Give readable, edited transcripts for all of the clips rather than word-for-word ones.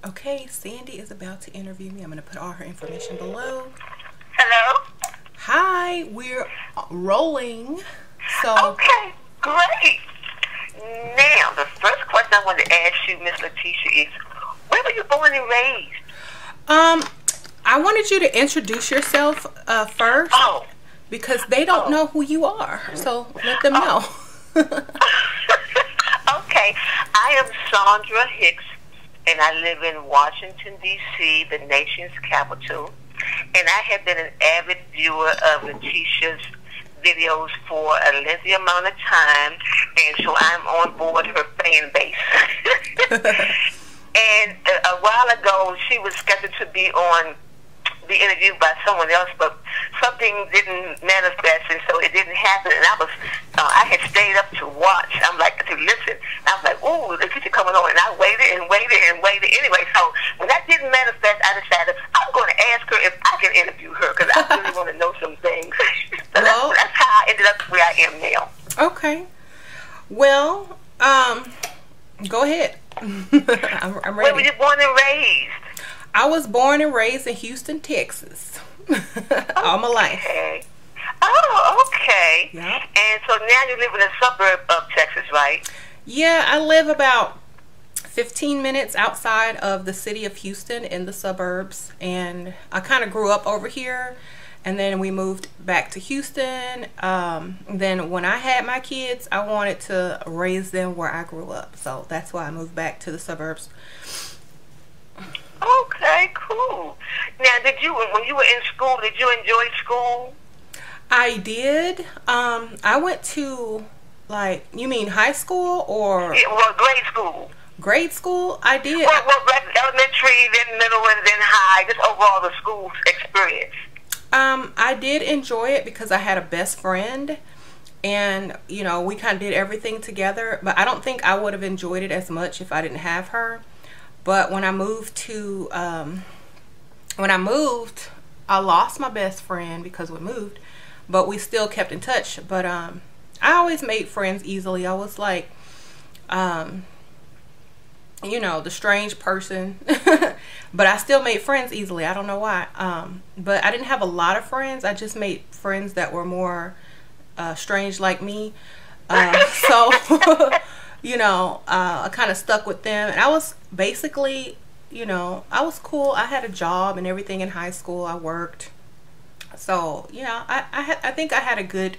Okay, Sandy is about to interview me. I'm going to put all her information below. Hello? Hi, we're rolling. So, Okay, great. Now, the first question I want to ask you, Miss Letitia, is where were you born and raised? I wanted you to introduce yourself first. Oh. Because they don't know who you are. So, let them know. Okay, I am Sandra Hicks, and I live in Washington, D.C., the nation's capital. And I have been an avid viewer of Letitia's videos for a lengthy amount of time, and so I'm on board her fan base. And a while ago, she was scheduled to be interviewed by someone else, but something didn't manifest, and so it didn't happen. And I had stayed up to watch. I'm like, to listen. I was like, ooh, Letitia coming on, and I waited and waited and waited. Anyway, so when that didn't manifest, I decided I'm going to ask her if I can interview her because I really want to know some things. So well, that's how I ended up where I am now. Okay. Well, go ahead. I'm ready. Where were you born and raised? I was born and raised in Houston, Texas. All my life. Okay. Oh, okay. Yep. And so now you live in a suburb of Texas, right? Yeah, I live about 15 minutes outside of the city of Houston in the suburbs. And I kind of grew up over here. And then we moved back to Houston. Then when I had my kids, I wanted to raise them where I grew up. So that's why I moved back to the suburbs. Okay, cool. Now, when you were in school, did you enjoy school? I did. I went to, like, you mean high school or? Yeah, well, grade school. Grade school? I did. Well, elementary, then middle, and then high. Just overall the school experience. I did enjoy it because I had a best friend. And, you know, we kind of did everything together. But I don't think I would have enjoyed it as much if I didn't have her. But when I moved, I lost my best friend because we moved, but we still kept in touch. But I always made friends easily. I was like, you know, the strange person, but I still made friends easily. I don't know why. But I didn't have a lot of friends. I just made friends that were more strange like me. So. You know, I kind of stuck with them, and I was basically, you know, I was cool. I had a job and everything in high school. I worked, so yeah, I think I had a good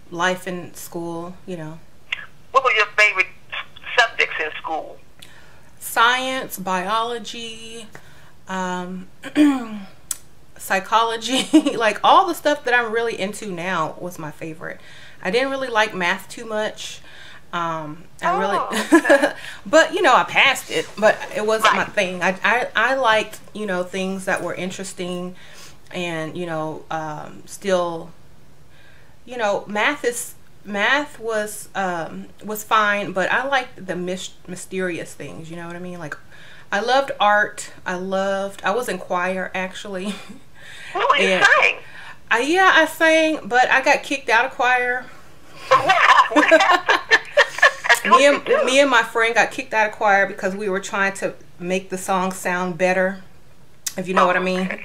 life in school. You know. What were your favorite subjects in school? Science, biology, psychology, like all the stuff that I'm really into now was my favorite. I didn't really like math too much. But you know, I passed it, but it wasn't my thing. I liked, you know, things that were interesting, and you know, still, you know, math was fine, but I liked the mysterious things, you know what I mean? Like, I loved art. I was in choir, actually. What were you saying? Yeah, I sang, but I got kicked out of choir. What happened? Me and my friend got kicked out of choir because we were trying to make the song sound better, if you know what I mean. So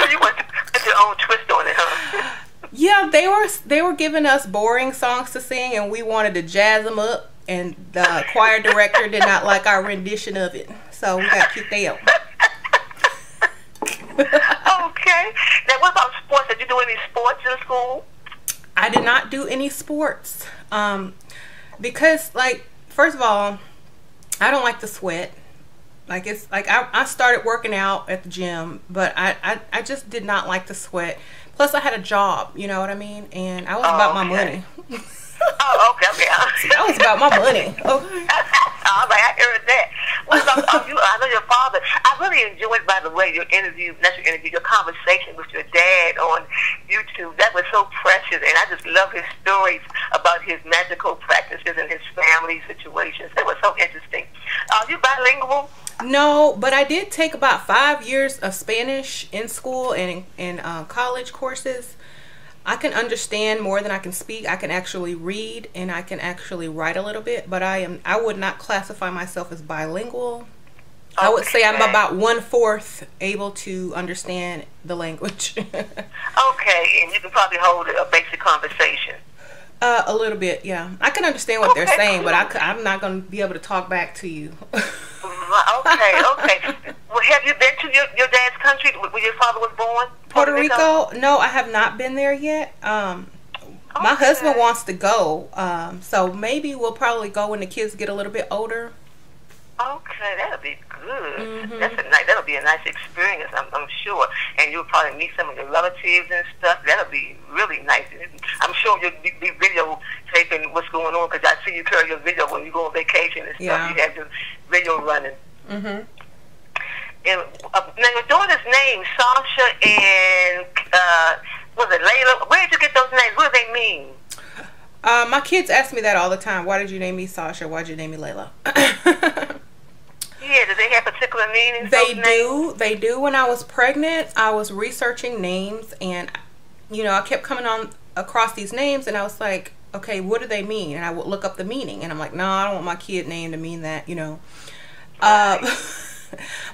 you went your own twist on it, huh? Yeah, they were giving us boring songs to sing, and we wanted to jazz them up, and the choir director did not like our rendition of it, so we got kicked out. Okay. Now, what about sports? Did you do any sports in school? I did not do any sports. Because, like, first of all, I don't like to sweat. Like, it's like I started working out at the gym, but I just did not like to sweat. Plus, I had a job, you know what I mean? And I was about my money. Oh, okay. That was about my money. Okay. All right, I heard that. What about I know your father. I really enjoyed, by the way, your conversation with your dad on YouTube. That was so precious, and I just love his stories about his magical practices and his family situations. That was so interesting. Are you bilingual? No, but I did take about 5 years of Spanish in school and in college courses. I can understand more than I can speak. I can actually read and I can actually write a little bit, but I would not classify myself as bilingual. I would say I'm Okay. about 1/4 able to understand the language. Okay, and you can probably hold a basic conversation. A little bit, yeah. I can understand what they're Okay, saying, but cool. I'm not going to be able to talk back to you. Okay, okay. Well, have you been to your dad's country where your father was born? Puerto Rico? No, I have not been there yet. My husband Okay. wants to go, so maybe we'll probably go when the kids get a little bit older. Okay, that'll be good. Mhm. That'll be a nice experience, I'm sure. And you'll probably meet some of your relatives and stuff. That'll be really nice. I'm sure you'll be videotaping what's going on because I see you carry your video when you go on vacation and stuff. Yeah. You have your video running. Mhm. And now your daughter's name, Sasha and was it Layla? Where did you get those names? What do they mean? My kids ask me that all the time. Why did you name me Sasha? Why did you name me Layla? Yeah, do they have particular meanings? They those names? do. They do. When I was pregnant, I was researching names, and I kept coming on across these names, and I was like, okay, what do they mean? And I would look up the meaning, and I'm like, no, I don't want my kid name to mean that. Uh,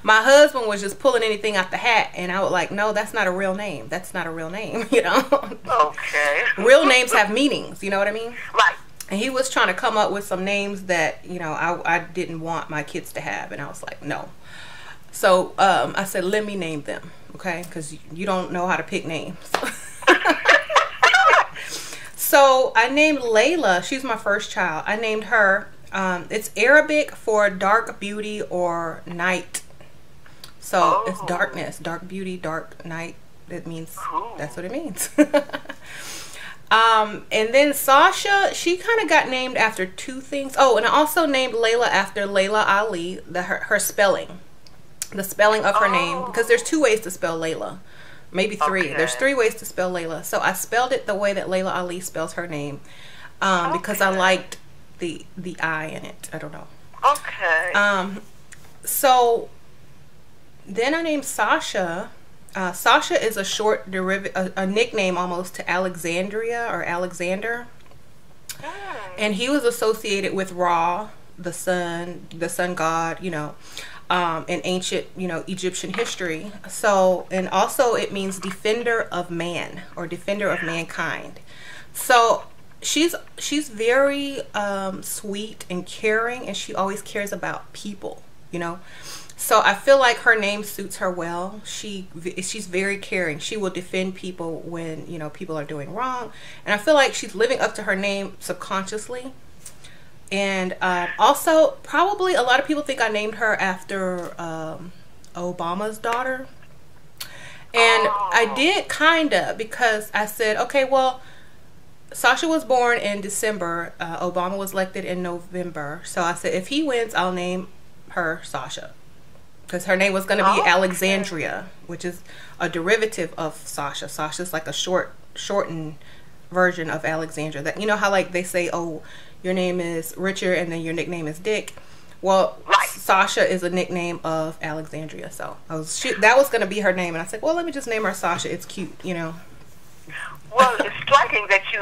my husband was just pulling anything out the hat, and I was like, no, that's not a real name. That's not a real name. Okay. Real names have meanings. You know what I mean? Right. And he was trying to come up with some names that I didn't want my kids to have, and I was like, no. So I said, let me name them, okay? Because you don't know how to pick names. So I named Layla. She's my first child. I named her. It's Arabic for dark beauty or night. So it's darkness, dark beauty, dark night. It means that's what it means. And then Sasha, she kind of got named after two things. Oh, and I also named Layla after Layla Ali, her spelling. The spelling of her name. Because there's two ways to spell Layla. Maybe three. Okay. There's three ways to spell Layla. So I spelled it the way that Layla Ali spells her name. Because I liked the I in it. I don't know. Okay. So then I named Sasha. Sasha is a short derivative, a nickname almost to Alexandria or Alexander. And he was associated with Ra, the sun god, in ancient, Egyptian history. So, and also it means defender of man or defender of mankind. So she's very sweet and caring, and she always cares about people, So I feel like her name suits her well. She's very caring. She will defend people when people are doing wrong, and I feel like she's living up to her name subconsciously. And also, probably a lot of people think I named her after Obama's daughter, and I did kinda, because I said, okay, well, Sasha was born in December. Obama was elected in November, so I said if he wins, I'll name her Sasha. Because her name was going to be Alexandria, which is a derivative of Sasha. Sasha's like a shortened version of Alexandria. That how like they say, oh, your name is Richard and then your nickname is Dick. Well, Sasha is a nickname of Alexandria. So that was going to be her name, and I said, well, let me just name her Sasha. It's cute, Well, it's striking that you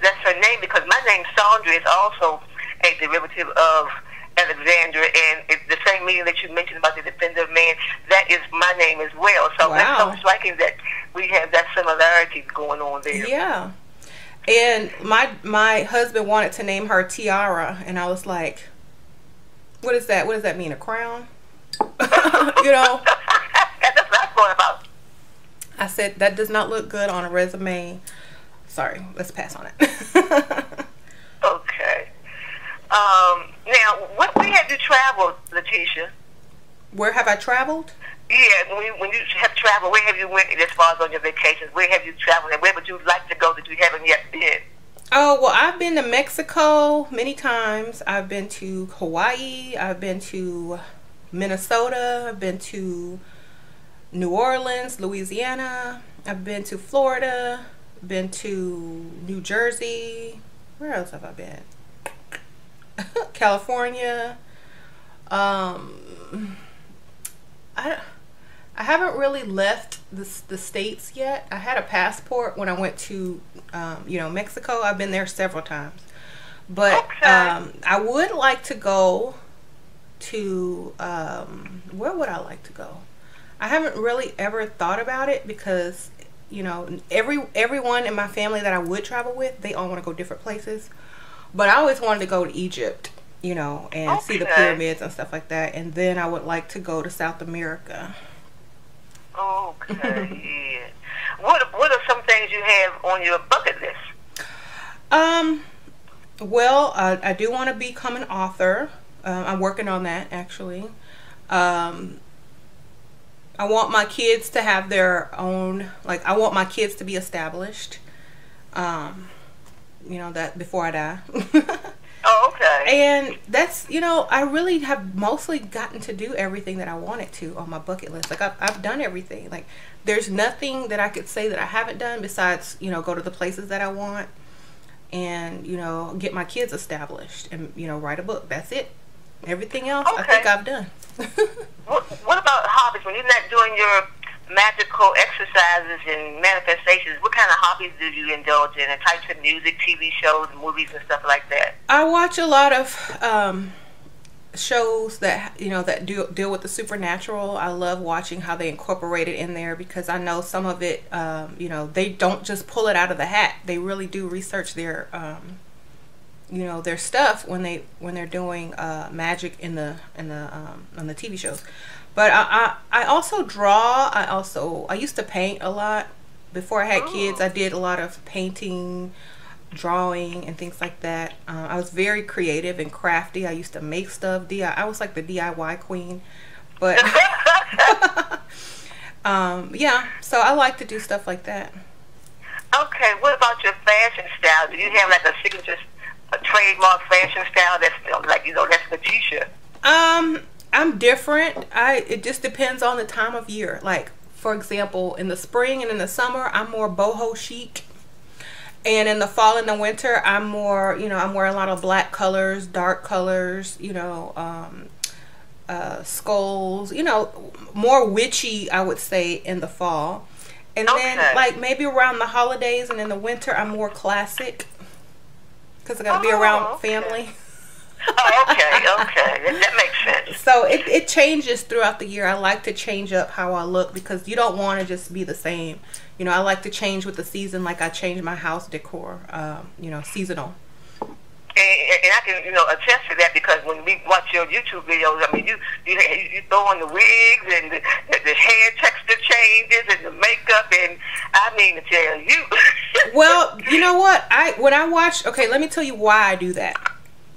that's her name, because my name Sandra is also a derivative of Alexandra, and it's the same meaning that you mentioned about the defender of man. That is my name as well. So that's so striking that we have that similarity going on there. Yeah. And my husband wanted to name her Tiara, and I was like, what is that? What does that mean? A crown? That's what I thought about. I said, that does not look good on a resume. Sorry, let's pass on it. Okay. Now, where have you traveled, Letitia? Where have I traveled? Yeah, when you have traveled, where have you went as far as on your vacations? Where have you traveled, and where would you like to go that you haven't yet been? Oh, well, I've been to Mexico many times. I've been to Hawaii. I've been to Minnesota. I've been to New Orleans, Louisiana. I've been to Florida. Been to New Jersey. Where else have I been? California. I haven't really left the states yet. I had a passport when I went to Mexico. I've been there several times, but I would like to go to, where would I like to go? I haven't really ever thought about it because, you know, everyone in my family that I would travel with, they all want to go different places. But I always wanted to go to Egypt, you know, and see the pyramids and stuff like that. And then I would like to go to South America. Okay. What are some things you have on your bucket list? Well, I do want to become an author. I'm working on that, actually. I want my kids to have their own, like, I want my kids to be established. You know, that before I die. Oh, okay. And that's, you know, I really have mostly gotten to do everything that I wanted to on my bucket list. Like, I've done everything. Like, there's nothing that I could say that I haven't done besides, you know, go to the places that I want and, you know, get my kids established and, you know, write a book. That's it. Everything else, I think I've done. What about hobbies? When you're not doing your magical exercises and manifestations, what kind of hobbies do you indulge in? And types of music, TV shows, movies, and stuff like that? I watch a lot of shows that, you know, that deal with the supernatural. I love watching how they incorporate it in there because I know some of it, you know, they don't just pull it out of the hat. They really do research their, you know, their stuff when they're doing magic in the on the TV shows. But I also draw. I used to paint a lot before I had kids. I did a lot of painting, drawing, and things like that. I was very creative and crafty. I used to make stuff. I was like the DIY queen. But yeah, so I like to do stuff like that. Okay, what about your fashion style? Do you have like a signature, a trademark fashion style that's like, you know, that's the t-shirt? I'm different. It just depends on the time of year. Like, for example, in the spring and in the summer, I'm more boho chic. And in the fall and the winter, I'm more, you know, I'm wearing a lot of black colors, dark colors, you know, skulls, you know, more witchy, I would say, in the fall. And then, like, maybe around the holidays and in the winter, I'm more classic. Because I got to be around family. Oh, okay. That makes sense. So it changes throughout the year. I like to change up how I look because you don't want to just be the same. You know, I like to change with the season, like I change my house decor, you know, seasonal. And I can, you know, attest to that because when we watch your YouTube videos, I mean, you throw on the wigs and the hair texture changes and the makeup, and I mean to tell you. Well, you know what? When I watch, okay, let me tell you why I do that.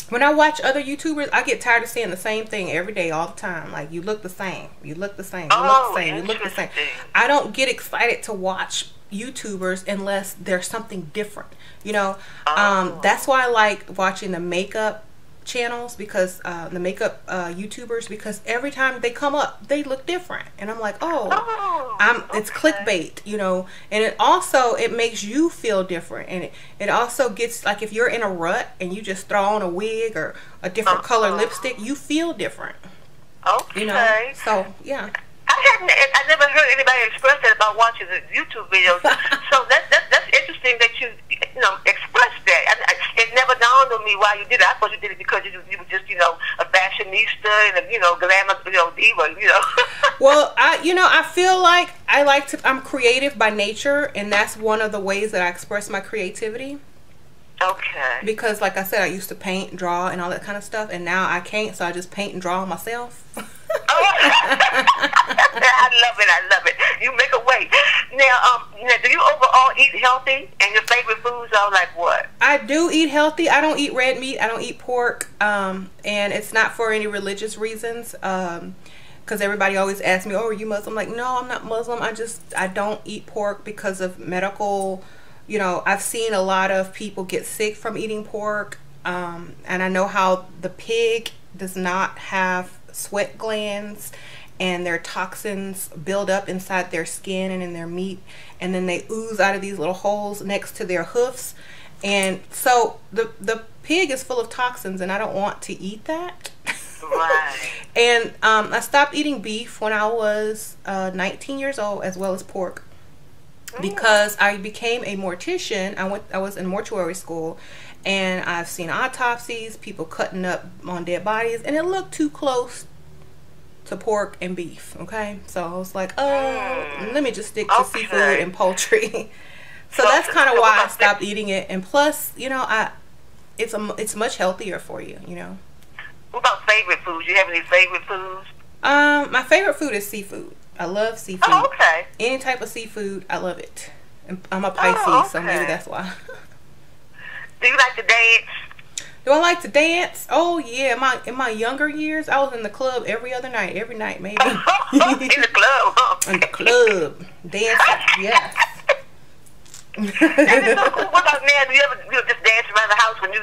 When I watch other YouTubers, I get tired of seeing the same thing every day, all the time. Like, you look the same, you look the same, you look the same, you look the same. I don't get excited to watch YouTubers unless there's something different, you know. That's why I like watching the makeup channels because the makeup YouTubers, because every time they come up they look different and I'm like, it's clickbait, you know. And it makes you feel different, and it also gets, like, if you're in a rut and you just throw on a wig or a different color lipstick, you feel different, you know. So yeah, I never heard anybody express that about watching the YouTube videos. So that's interesting that you know, expressed that. It never dawned on me why you did it. I thought you did it because you were just, you know, a fashionista and a, you know, glamour, you know, diva, you know. Well, I feel like I'm creative by nature, and that's one of the ways that I express my creativity. Okay. Because, like I said, I used to paint, draw, and all that kind of stuff, and now I can't, so I just paint and draw myself. I love it. You make a way. Now, do you overall eat healthy? And your favorite foods are like what? I do eat healthy. I don't eat red meat. I don't eat pork. And it's not for any religious reasons. Because everybody always asks me, "Oh, are you Muslim?" I'm like, no, I'm not Muslim. I don't eat pork because of medical. You know, I've seen a lot of people get sick from eating pork. And I know how the pig does not have sweat glands, and their toxins build up inside their skin and in their meat, and then they ooze out of these little holes next to their hoofs. And so the pig is full of toxins, and I don't want to eat that. Right. And I stopped eating beef when I was 19 years old, as well as pork, because I became a mortician. I was in mortuary school, And I've seen autopsies, people cutting up on dead bodies, and it looked too close to pork and beef. Okay, so I was like, oh, let me just stick to seafood and poultry. So that's kind of why I stopped eating it. And plus, you know, it's much healthier for you, you know. What about favorite foods? You have any favorite foods? My favorite food is seafood. I love seafood. Oh, okay. Any type of seafood, I love it. I'm a Pisces, so maybe that's why. Do you like to dance? Do I like to dance? Oh yeah, in my younger years, I was in the club every night maybe. In the club, huh? In the club, dancing, yes. And then, what about now? Do you ever just dance around the house when you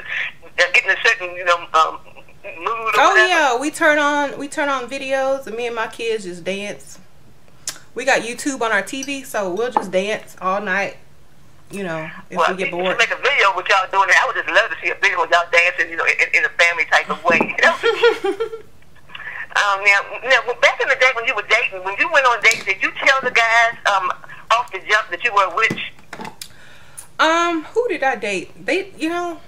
get in a certain, you know, mood? Or oh whatever? Yeah, we turn on videos, and me and my kids just dance. We got YouTube on our TV, so we'll just dance all night. You know, if we get bored. You should make a video with y'all doing it. I would just love to see a video of y'all dancing, you know, in a family type of way. You know? Now, back in the day when you were dating, when you went on dates, did you tell the guys off the jump that you were a witch? Who did I date? They, you know,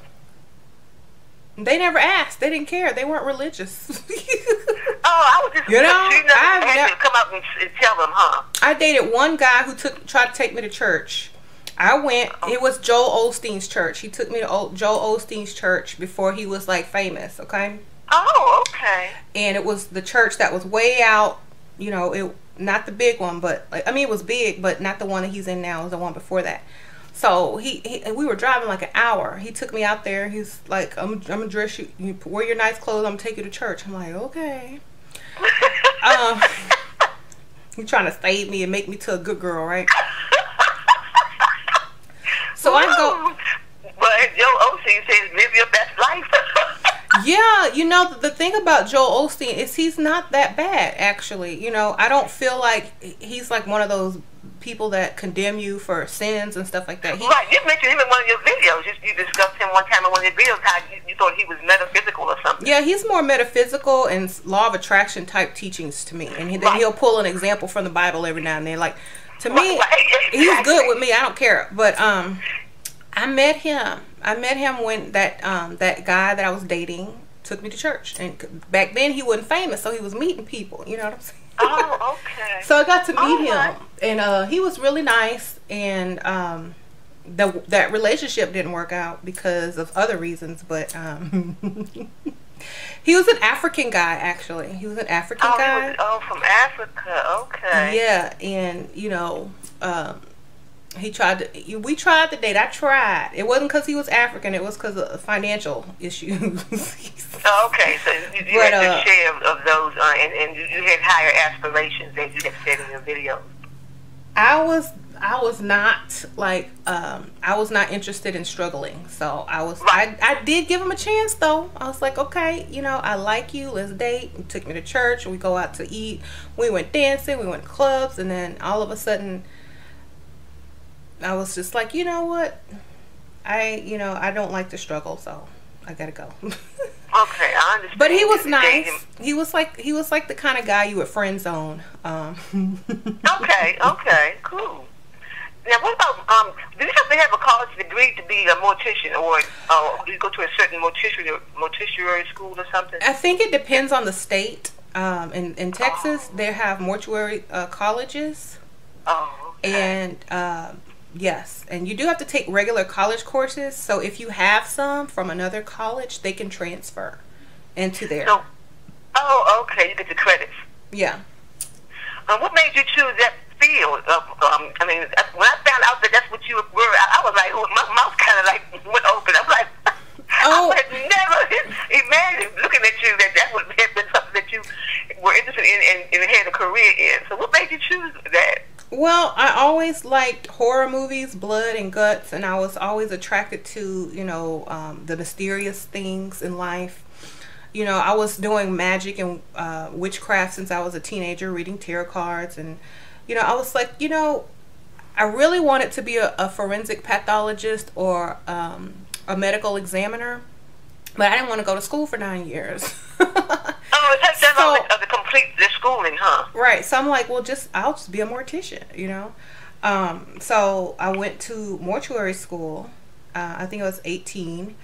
they never asked. They didn't care. They weren't religious. Oh, I was just, you know, I had to come up and tell them, huh? I dated one guy who tried to take me to church. I went. It was Joel Osteen's church. He took me to Joel Osteen's church before he was like famous. Okay. Oh, okay. And it was the church that was way out. You know, it not the big one, but like, I mean, it was big, but not the one that he's in now. It was the one before that. So we were driving like an hour. He took me out there. He's like, I'm gonna dress you. You wear your nice clothes. I'm gonna take you to church. I'm like, okay. He trying to save me and make me to a good girl, right? So I go. But Joe Osteen says, live your best life. Yeah, you know, the thing about Joel Osteen is he's not that bad, actually. You know, I don't feel like he's like one of those people that condemn you for sins and stuff like that. Right, you mentioned him in one of your videos. You discussed him one time in one of your videos, how you thought he was metaphysical or something. Yeah, he's more metaphysical and law of attraction type teachings to me. And then he'll pull an example from the Bible every now and then. Like, to me, he's good with me. I don't care. But I met him. When that guy that I was dating took me to church. And back then he wasn't famous, so he was meeting people. You know what I'm saying? Oh, okay. So I got to meet him, and he was really nice. And that relationship didn't work out because of other reasons. But he was an African guy, actually. He was an African guy. From Africa. Okay. Yeah, and you know, we tried the date. I tried. It wasn't because he was African. It was because of financial issues. Okay, so you had your share of those, and you had higher aspirations than you had said in your video. I was not like I was not interested in struggling. So I was. Right. I did give him a chance though. I was like, okay, you know, I like you. Let's date. He took me to church. We go out to eat. We went dancing. We went to clubs, and then all of a sudden, I was just like, you know what? I don't like to struggle, so I gotta go. Okay, I understand. But he was nice. He was like the kind of guy you would friend zone. Okay, cool. Now, what about do you have to have a college degree to be a mortician, or do you go to a certain mortuary school or something? I think it depends on the state. In Texas, they have mortuary colleges. Oh, okay. And yes, and you do have to take regular college courses. So if you have some from another college, they can transfer into there. So, okay, you get the credits. Yeah. What made you choose that field? I mean, when I found out that that's what you were, I was like, my mouth kind of like went open. I'm like, I would have never imagined looking at you that would have been something that you were interested in and had a career in. So what made you choose that? Well, I always liked horror movies, blood and guts, and I was always attracted to, you know, the mysterious things in life. You know, I was doing magic and witchcraft since I was a teenager, reading tarot cards, and, you know, I was like, you know, I really wanted to be a forensic pathologist or a medical examiner, but I didn't want to go to school for 9 years. That's all the complete schooling, huh? Right. So I'm like, well, I'll just be a mortician, you know. So I went to mortuary school. I think I was 18,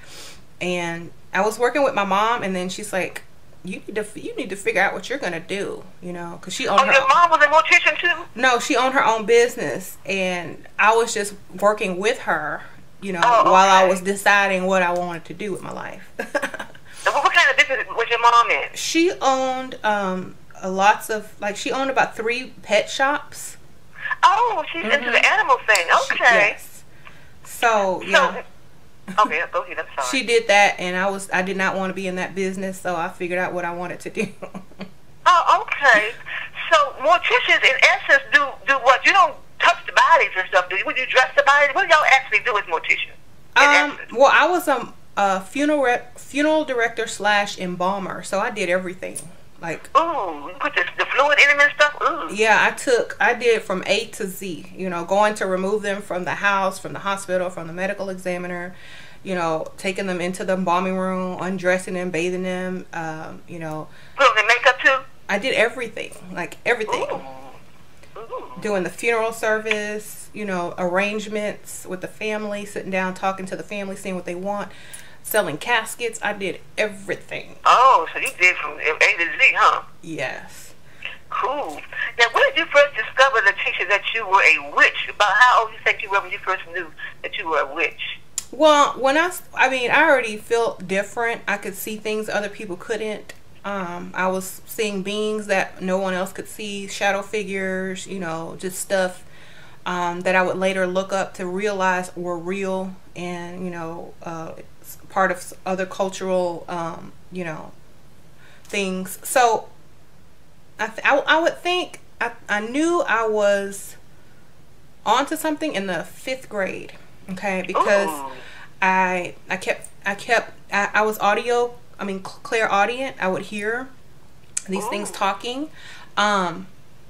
and I was working with my mom, and then she's like, you need to figure out what you're gonna do, you know, because she owned her your mom was a mortician too? No, she owned her own business, and I was just working with her, you know, while I was deciding what I wanted to do with my life. What kind of business was your mom in? She owned lots of, like, she owned about 3 pet shops. Oh, she's into the animal thing. Okay. Yes. So yeah. Okay, go ahead. I'm sorry. She did that, and I did not want to be in that business, so I figured out what I wanted to do. Oh, okay. So morticians, in essence, do what? You don't touch the bodies and stuff, do you? Would you dress the bodies? What do y'all actually do as morticians? Well, I was a funeral director / embalmer, so I did everything. Like, ooh, you put the fluid in them and stuff. Ooh. Yeah, I did from A to Z. You know, going to remove them from the house, from the hospital, from the medical examiner. You know, taking them into the embalming room, undressing them, bathing them. You know, put on their makeup too. I did everything, like everything. Ooh. Doing the funeral service. You know, arrangements with the family, sitting down, talking to the family, seeing what they want. Selling caskets. I did everything. Oh, so you did from A to Z, huh? Yes. Cool. Now, when did you first discover, Letitia, that you were a witch? About how old you think you were when you first knew that you were a witch? Well, when I already felt different. I could see things other people couldn't. I was seeing beings that no one else could see, shadow figures, you know, just stuff that I would later look up to realize were real, and, you know, part of other cultural, you know, things. So I would think I knew I was onto something in the 5th grade, okay, because I was clairaudient. I would hear these things talking, and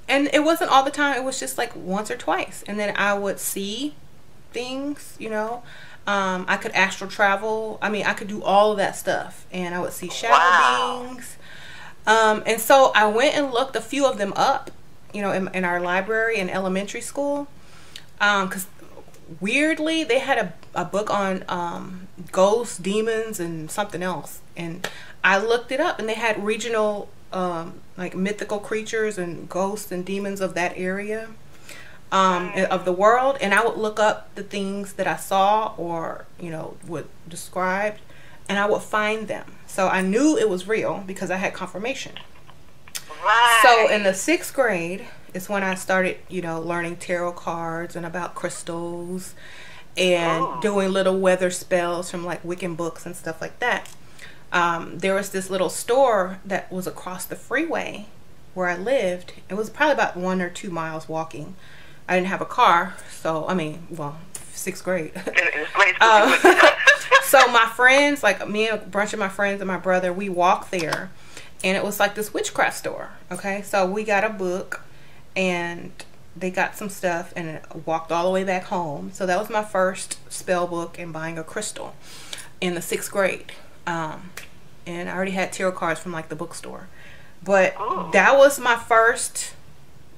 it wasn't all the time. It was just like once or twice, and then I would see things, you know. I could astral travel. I mean, I could do all of that stuff, and I would see shadow beings. And so I went and looked a few of them up, you know, in our library in elementary school, because weirdly they had a book on ghosts, demons, and something else, and I looked it up, and they had regional like mythical creatures and ghosts and demons of that area. Of the world, and I would look up the things that I saw or, you know, would describe, and I would find them. So I knew it was real because I had confirmation. Right. So in the 6th grade is when I started, you know, learning tarot cards and about crystals, and doing little weather spells from like Wiccan books and stuff like that. There was this little store that was across the freeway where I lived. It was probably about 1 or 2 miles walking. I didn't have a car, so, I mean, well, 6th grade. So my friends, like me and a bunch of my friends and my brother, we walked there, and it was like this witchcraft store, okay? So we got a book, and they got some stuff, and walked all the way back home. So that was my first spell book and buying a crystal in the 6th grade. And I already had tarot cards from, like, the bookstore. But that was my first,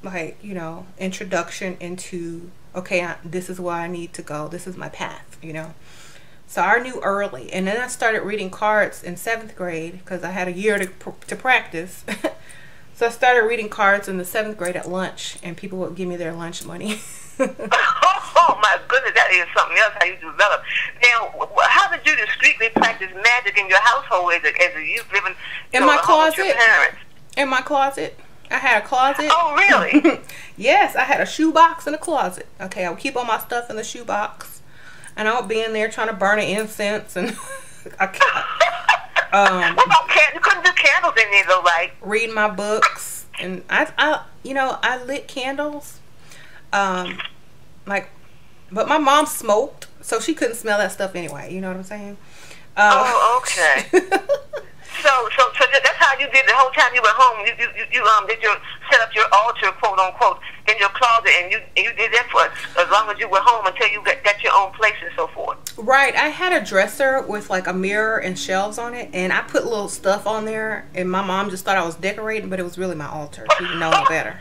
like, you know, introduction into, okay, this is where I need to go. This is my path, you know. So I knew early. And then I started reading cards in 7th grade because I had a year to practice. So I started reading cards in the 7th grade at lunch, and people would give me their lunch money. Oh my goodness, that is something else how you develop. Now, how did you discreetly practice magic in your household as a youth living in my closet? With your parents? In my closet. I had a closet. Oh, really? Yes, I had a shoebox in a closet. Okay, I would keep all my stuff in the shoebox, and I would be in there trying to burn an incense and what about candles? You couldn't do candles in there though, right? Read my books, and I you know, I lit candles. Like, but my mom smoked, so she couldn't smell that stuff anyway. You know what I'm saying? Oh, okay. So that's how you did the whole time you were home. You did set up your altar, quote unquote, in your closet, and you did that for as long as you were home until you got your own place and so forth. Right. I had a dresser with like a mirror and shelves on it, and I put little stuff on there, and my mom just thought I was decorating, but it was really my altar. She didn't know no better.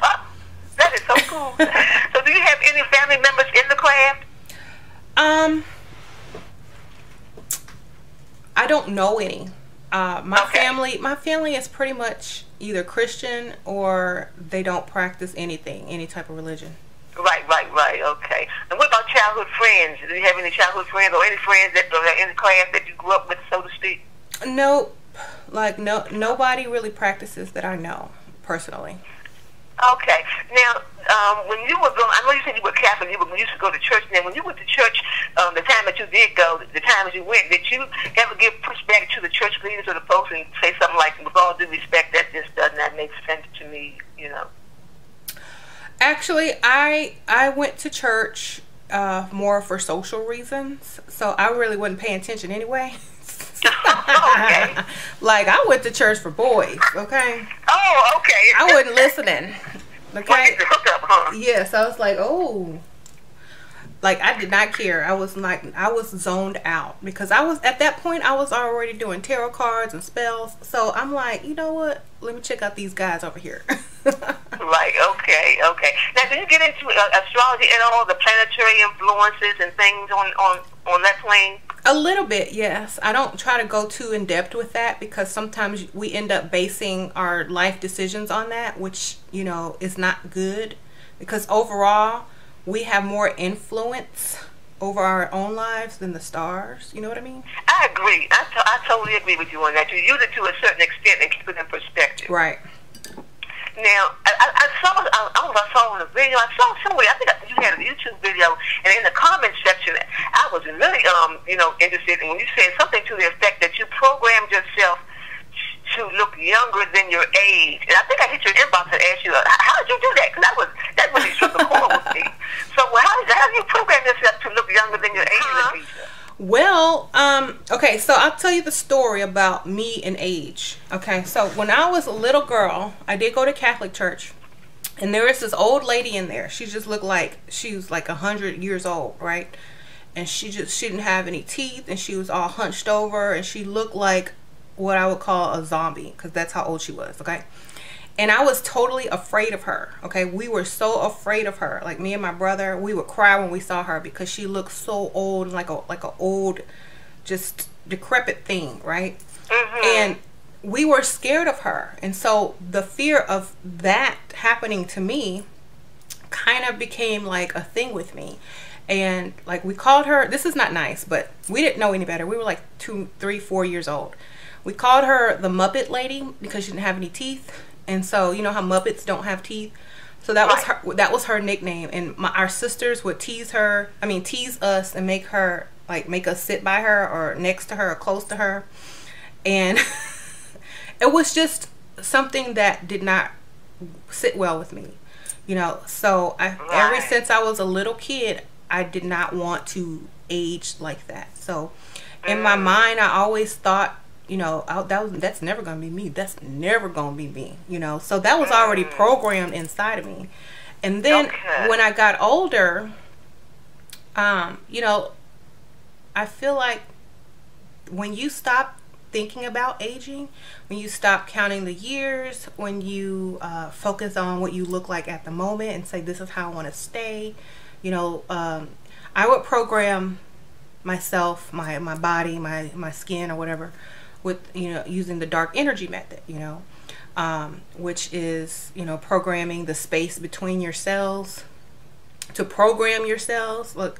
That is so cool. So do you have any family members in the craft? I don't know any. My family is pretty much either Christian or they don't practice anything, any type of religion. Right. Okay. And what about childhood friends? Do you have any childhood friends or any friends that are in the class that you grew up with, so to speak? Nope. Like nobody really practices that I know personally. Okay. Now, when you were going, I know you said you were Catholic. You used to go to church. Now, when you went to church, the time that you did go, the times you went, did you ever give pushback to the church leaders or the folks and say something like, "With all due respect, that just does not make sense to me," you know? Actually, I went to church more for social reasons, so I really wasn't paying attention anyway. Okay. Like, I went to church for boys, okay? Oh, okay. I wasn't listening. Okay. Well, it's a hookup, huh? Yes, I was like, oh. Like, I did not care. I was zoned out because at that point I was already doing tarot cards and spells. So I'm like, you know what? Let me check out these guys over here. Right. Okay. Now, do you get into astrology at all? The planetary influences and things on that plane? A little bit, yes. I don't try to go too in depth with that because sometimes we end up basing our life decisions on that, which, you know, is not good because overall we have more influence over our own lives than the stars. You know what I mean? I agree. I totally agree with you on that. You use it to a certain extent and keep it in perspective. Right. Now, I saw on a video, I saw somewhere, I think you had a YouTube video, and in the comment section, I was really, interested in when you said something to the effect that you programmed yourself to look younger than your age. And I think I hit your inbox and asked you, how did you do that? Because that really struck a chord with me. So how do you program yourself to look younger than your age in the future? Well, okay, so I'll tell you the story about me and age. Okay, so when I was a little girl, I did go to Catholic church, and there was this old lady in there. She just looked like she was like 100 years old, right? And she didn't have any teeth, and she was all hunched over, and she looked like what I would call a zombie, because that's how old she was, okay? And I was totally afraid of her, okay? We were so afraid of her. Like, me and my brother, we would cry when we saw her because she looked so old, like a old, just decrepit thing, right? Mm-hmm. And we were scared of her. And so the fear of that happening to me kind of became like a thing with me. And like, we called her, this is not nice, but we didn't know any better. We were like 2, 3, 4 years old. We called her the Muppet Lady because she didn't have any teeth. And so, you know how Muppets don't have teeth? So that was her nickname. And our sisters would tease us and make us sit by her or next to her or close to her. And it was just something that did not sit well with me, you know. So ever since I was a little kid, I did not want to age like that. So in my mind, I always thought, you know, that's never gonna be me. That's never gonna be me. You know, so that was already programmed inside of me. And then when I got older, you know, I feel like when you stop thinking about aging, when you stop counting the years, when you focus on what you look like at the moment and say, this is how I want to stay, you know, I would program myself, my body, my skin or whatever, with, you know, using the dark energy method, you know, which is, you know, programming the space between your cells to program your cells. Look,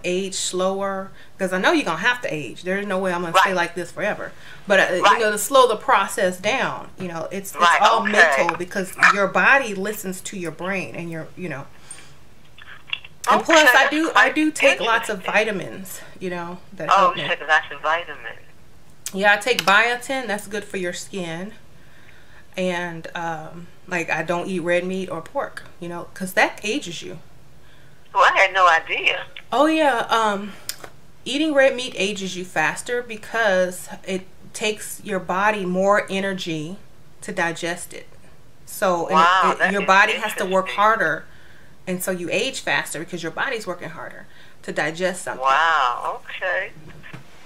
age slower, because I know you're gonna have to age. There's no way I'm gonna stay like this forever. But you know, to slow the process down, you know, it's all mental, because your body listens to your brain and your, you know. And plus, I do take lots of vitamins, you know, that help me. Oh, you take lots of vitamins. Yeah, I take biotin. That's good for your skin. And like, I don't eat red meat or pork, you know, because that ages you. Well, I had no idea. Oh yeah, eating red meat ages you faster because it takes your body more energy to digest it. So your body has to work harder, and so you age faster because your body's working harder to digest something. Wow. Okay.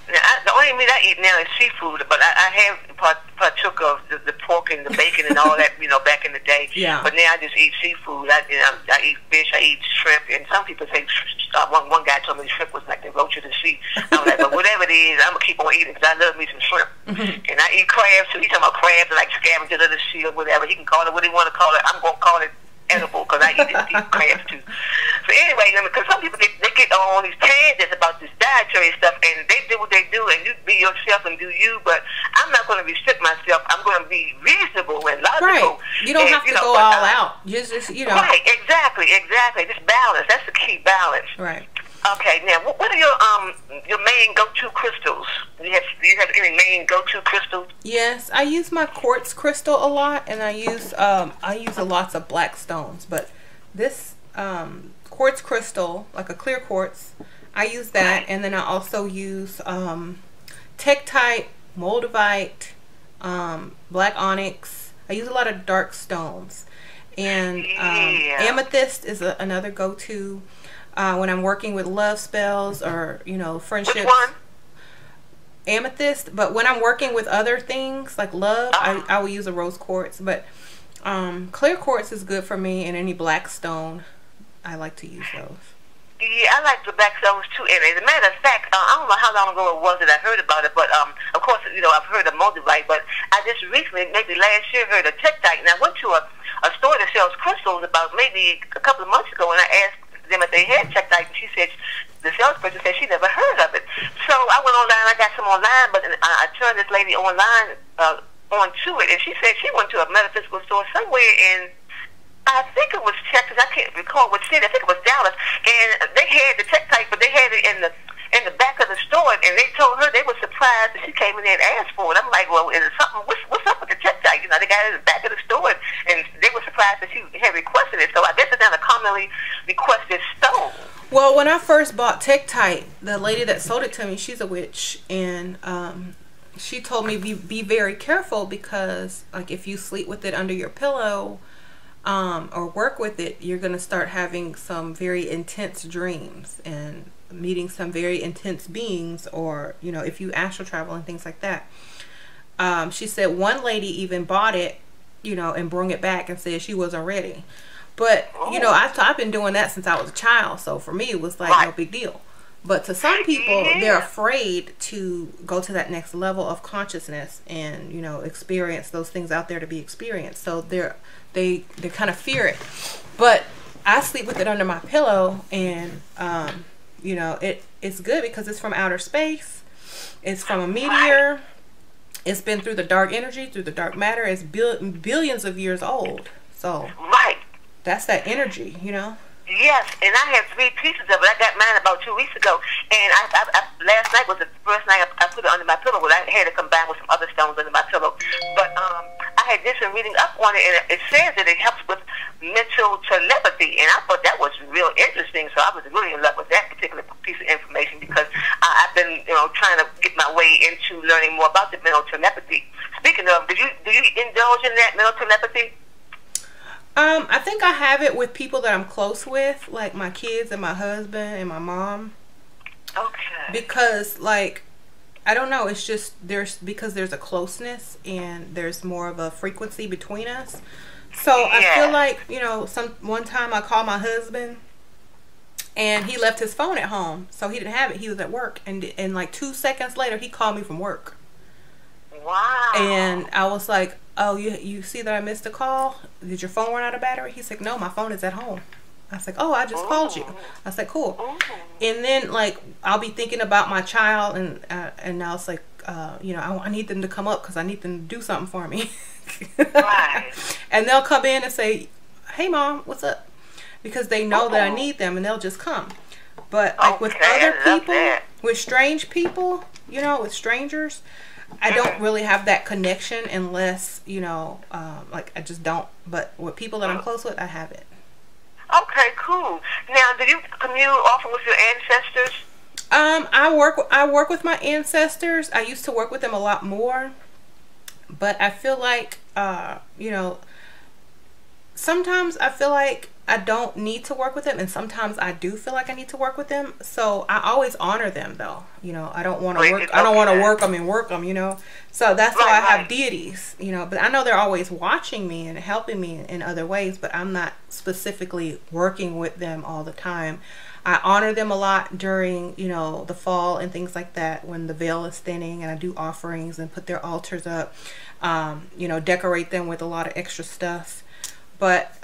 Now, the only meat I eat now is seafood, but I have partook of the pork and the bacon and all that, you know, back in the day. day. Yeah. But now I just eat seafood. I eat fish. I eat shrimp. And some people say one guy told me shrimp was like the roach of the sea. I was like, but whatever it is, I'm gonna keep on eating because I love me some shrimp. And I eat crabs too. He's talking about crabs like scavengers of the sea or whatever. He can call it what he want to call it. I'm gonna call it edible because I eat crabs too. So anyway, because some people they get on these tangents about this dietary stuff, and they do what they do, and you be yourself and do you. But I'm not going to restrict myself. I'm going to be reasonable and logical. Right. You don't have to go all out. Just Right. Exactly. Just balance. That's the key, balance. Right. Okay. Now, what are your main go-to crystals? Do you have any main go-to crystals? Yes, I use my quartz crystal a lot, and I use lots of black stones. But this quartz crystal, like a clear quartz, I use that, and then I also use tektite, moldavite, black onyx. I use a lot of dark stones, and amethyst is another go-to. When I'm working with love spells or, friendships. Which one? Amethyst. But when I'm working with other things like love, I will use a rose quartz. But clear quartz is good for me, and any black stone, I like to use those. Yeah, I like the black stones too. And as a matter of fact, I don't know how long ago it was that I heard about it, but of course, I've heard of moldavite, but I just recently, maybe last year, heard of tektite. And I went to a store that sells crystals about maybe a couple of months ago, and I asked them if they had tektite, and she said, the salesperson said she never heard of it. So I went online, I got some online, but I turned this lady online onto it, and she said she went to a metaphysical store somewhere in, I think it was Texas, I can't recall what city, I think it was Dallas, and they had the tektite, but they had it in the back of the store, and they told her they were surprised that she came in there and asked for it. I'm like, well, is it something, what's up with the tektite? They got it in the back of the store, and they were surprised that she had requested it. So I guess it's not a commonly requested stone. Well, when I first bought tektite, the lady that sold it to me, she's a witch, and she told me be very careful because, like, if you sleep with it under your pillow or work with it, you're going to start having some very intense dreams and meeting some very intense beings, or if you astral travel and things like that. She said one lady even bought it, and brought it back and said she wasn't ready. But I've been doing that since I was a child, so for me it was like no big deal. But to some people, they're afraid to go to that next level of consciousness and experience those things out there to be experienced. So they kind of fear it. But I sleep with it under my pillow, and it's good because it's from outer space. It's from a meteor. It's been through the dark energy, through the dark matter. It's billions of years old. So that's that energy, Yes, and I have 3 pieces of it. I got mine about 2 weeks ago, and I last night was the first night I put it under my pillow. But I had to combine with some other stones under my pillow. But I had just been reading up on it, and it says that it helps with mental telepathy, and I thought that was real interesting. So I was really in love with that particular piece of information because I've been trying to get my way into learning more about the mental telepathy. Speaking of, do you indulge in that mental telepathy? I think I have it with people that I'm close with, like my kids and my husband and my mom. Okay. Because, like, I don't know, it's just because there's a closeness and there's more of a frequency between us. So I feel like, one time I called my husband and he left his phone at home, so he didn't have it. He was at work, and like 2 seconds later he called me from work. Wow. And I was like, oh, you see that I missed a call? Did your phone run out of battery? He's like, no, my phone is at home. I was like, oh, I just called you. I was like, cool. And then, like, I'll be thinking about my child, and I was like, I need them to come up because I need them to do something for me. Right. And they'll come in and say, hey, Mom, what's up? Because they know that I need them, and they'll just come. But, like, with other people, with strange people, with strangers, I don't really have that connection unless, like, I just don't. But with people that I'm close with, I have it. Okay, cool. Now, do you commune often with your ancestors? I work with my ancestors. I used to work with them a lot more. But I feel like, sometimes I feel like I don't need to work with them, and sometimes I do feel like I need to work with them. So I always honor them, though. You know, I don't want to work. I don't want to work them and work them. You know, so that's why I have deities. You know, but I know they're always watching me and helping me in other ways. But I'm not specifically working with them all the time. I honor them a lot during, you know, the fall and things like that, when the veil is thinning, and I do offerings and put their altars up. You know, decorate them with a lot of extra stuff. But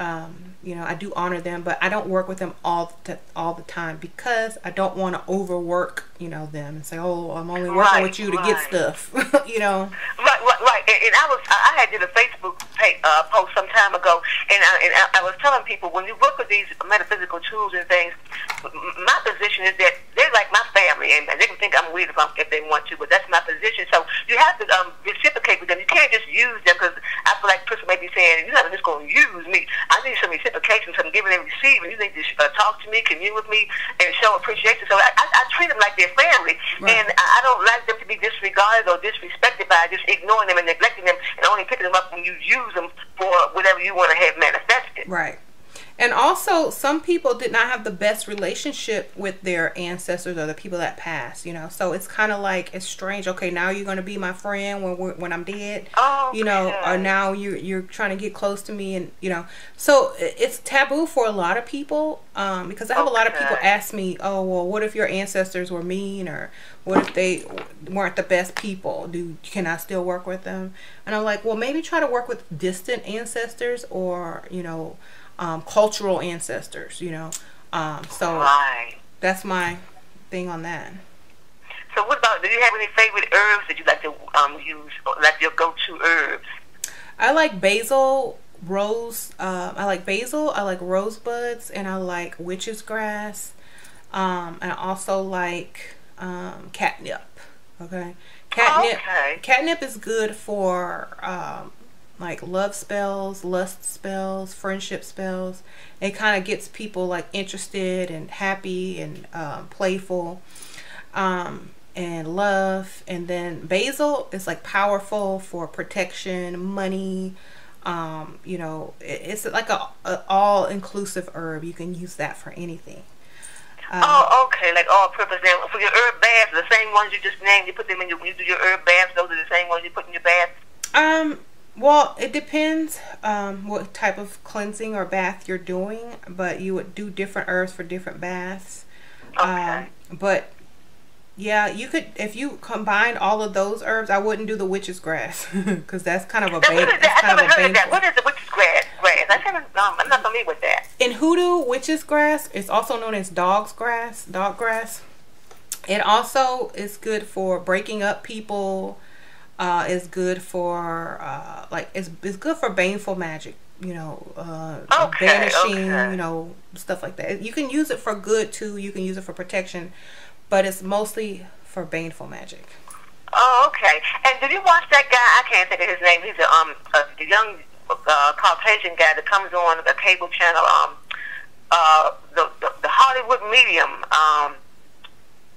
you know, I do honor them, but I don't work with them all the time, because I don't want to overwork, you know, them and say, oh, I'm only working with you to get stuff. You know. Right. And I had did a Facebook post some time ago, and I was telling people, when you work with these metaphysical tools and things, my position is that they're like my family, and they can think I'm weird if they want to, but that's my position. So you have to reciprocate with them. You can't just use them, because I feel like Chris may be saying, you're not just going to use me. I need some reciprocation, some giving and receiving. You need to talk to me, commune with me, and show appreciation. So I treat them like their family, and I don't like them to be disregarded or disrespected by just ignoring them and neglecting them and only picking them up when you use them for whatever you want to have manifested. Right. And also, some people did not have the best relationship with their ancestors or the people that passed, you know. So it's kind of like, it's strange. Okay, now you're going to be my friend when I'm dead, you know, or now you're trying to get close to me, and, you know. So it's taboo for a lot of people, because I have a lot of people ask me, oh, well, what if your ancestors were mean, or what if they weren't the best people? Can I still work with them? And I'm like, well, maybe try to work with distant ancestors, or, you know, cultural ancestors, you know. So that's my thing on that. So what about, do you have any favorite herbs that you like to use, like your go-to herbs? I like basil, I like basil, I like rosebuds, and I like witch's grass, and I also like catnip. Okay, catnip is good for like love spells, lust spells, friendship spells. It kind of gets people like interested and happy and playful, and love. And then basil is like powerful for protection, money. You know, it's like a all-inclusive herb. You can use that for anything. Okay, like all purpose. Now, for your herb baths, the same ones you just named, you put them in when you do your herb baths, those are the same ones you put in your bath? Well, it depends what type of cleansing or bath you're doing, but you would do different herbs for different baths. Okay. But yeah, you could, if you combine all of those herbs. I wouldn't do the witch's grass, because that's kind of a bait. What is the witch's grass? I'm not familiar with that. In Hoodoo, witch's grass is also known as dog grass. It also is good for breaking up people. Is good for like it's good for baneful magic, you know, banishing, you know, stuff like that. You can use it for good too. You can use it for protection, but it's mostly for baneful magic. Oh, okay. And did you watch that guy? I can't think of his name. He's a young Caucasian guy that comes on a cable channel. The Hollywood Medium.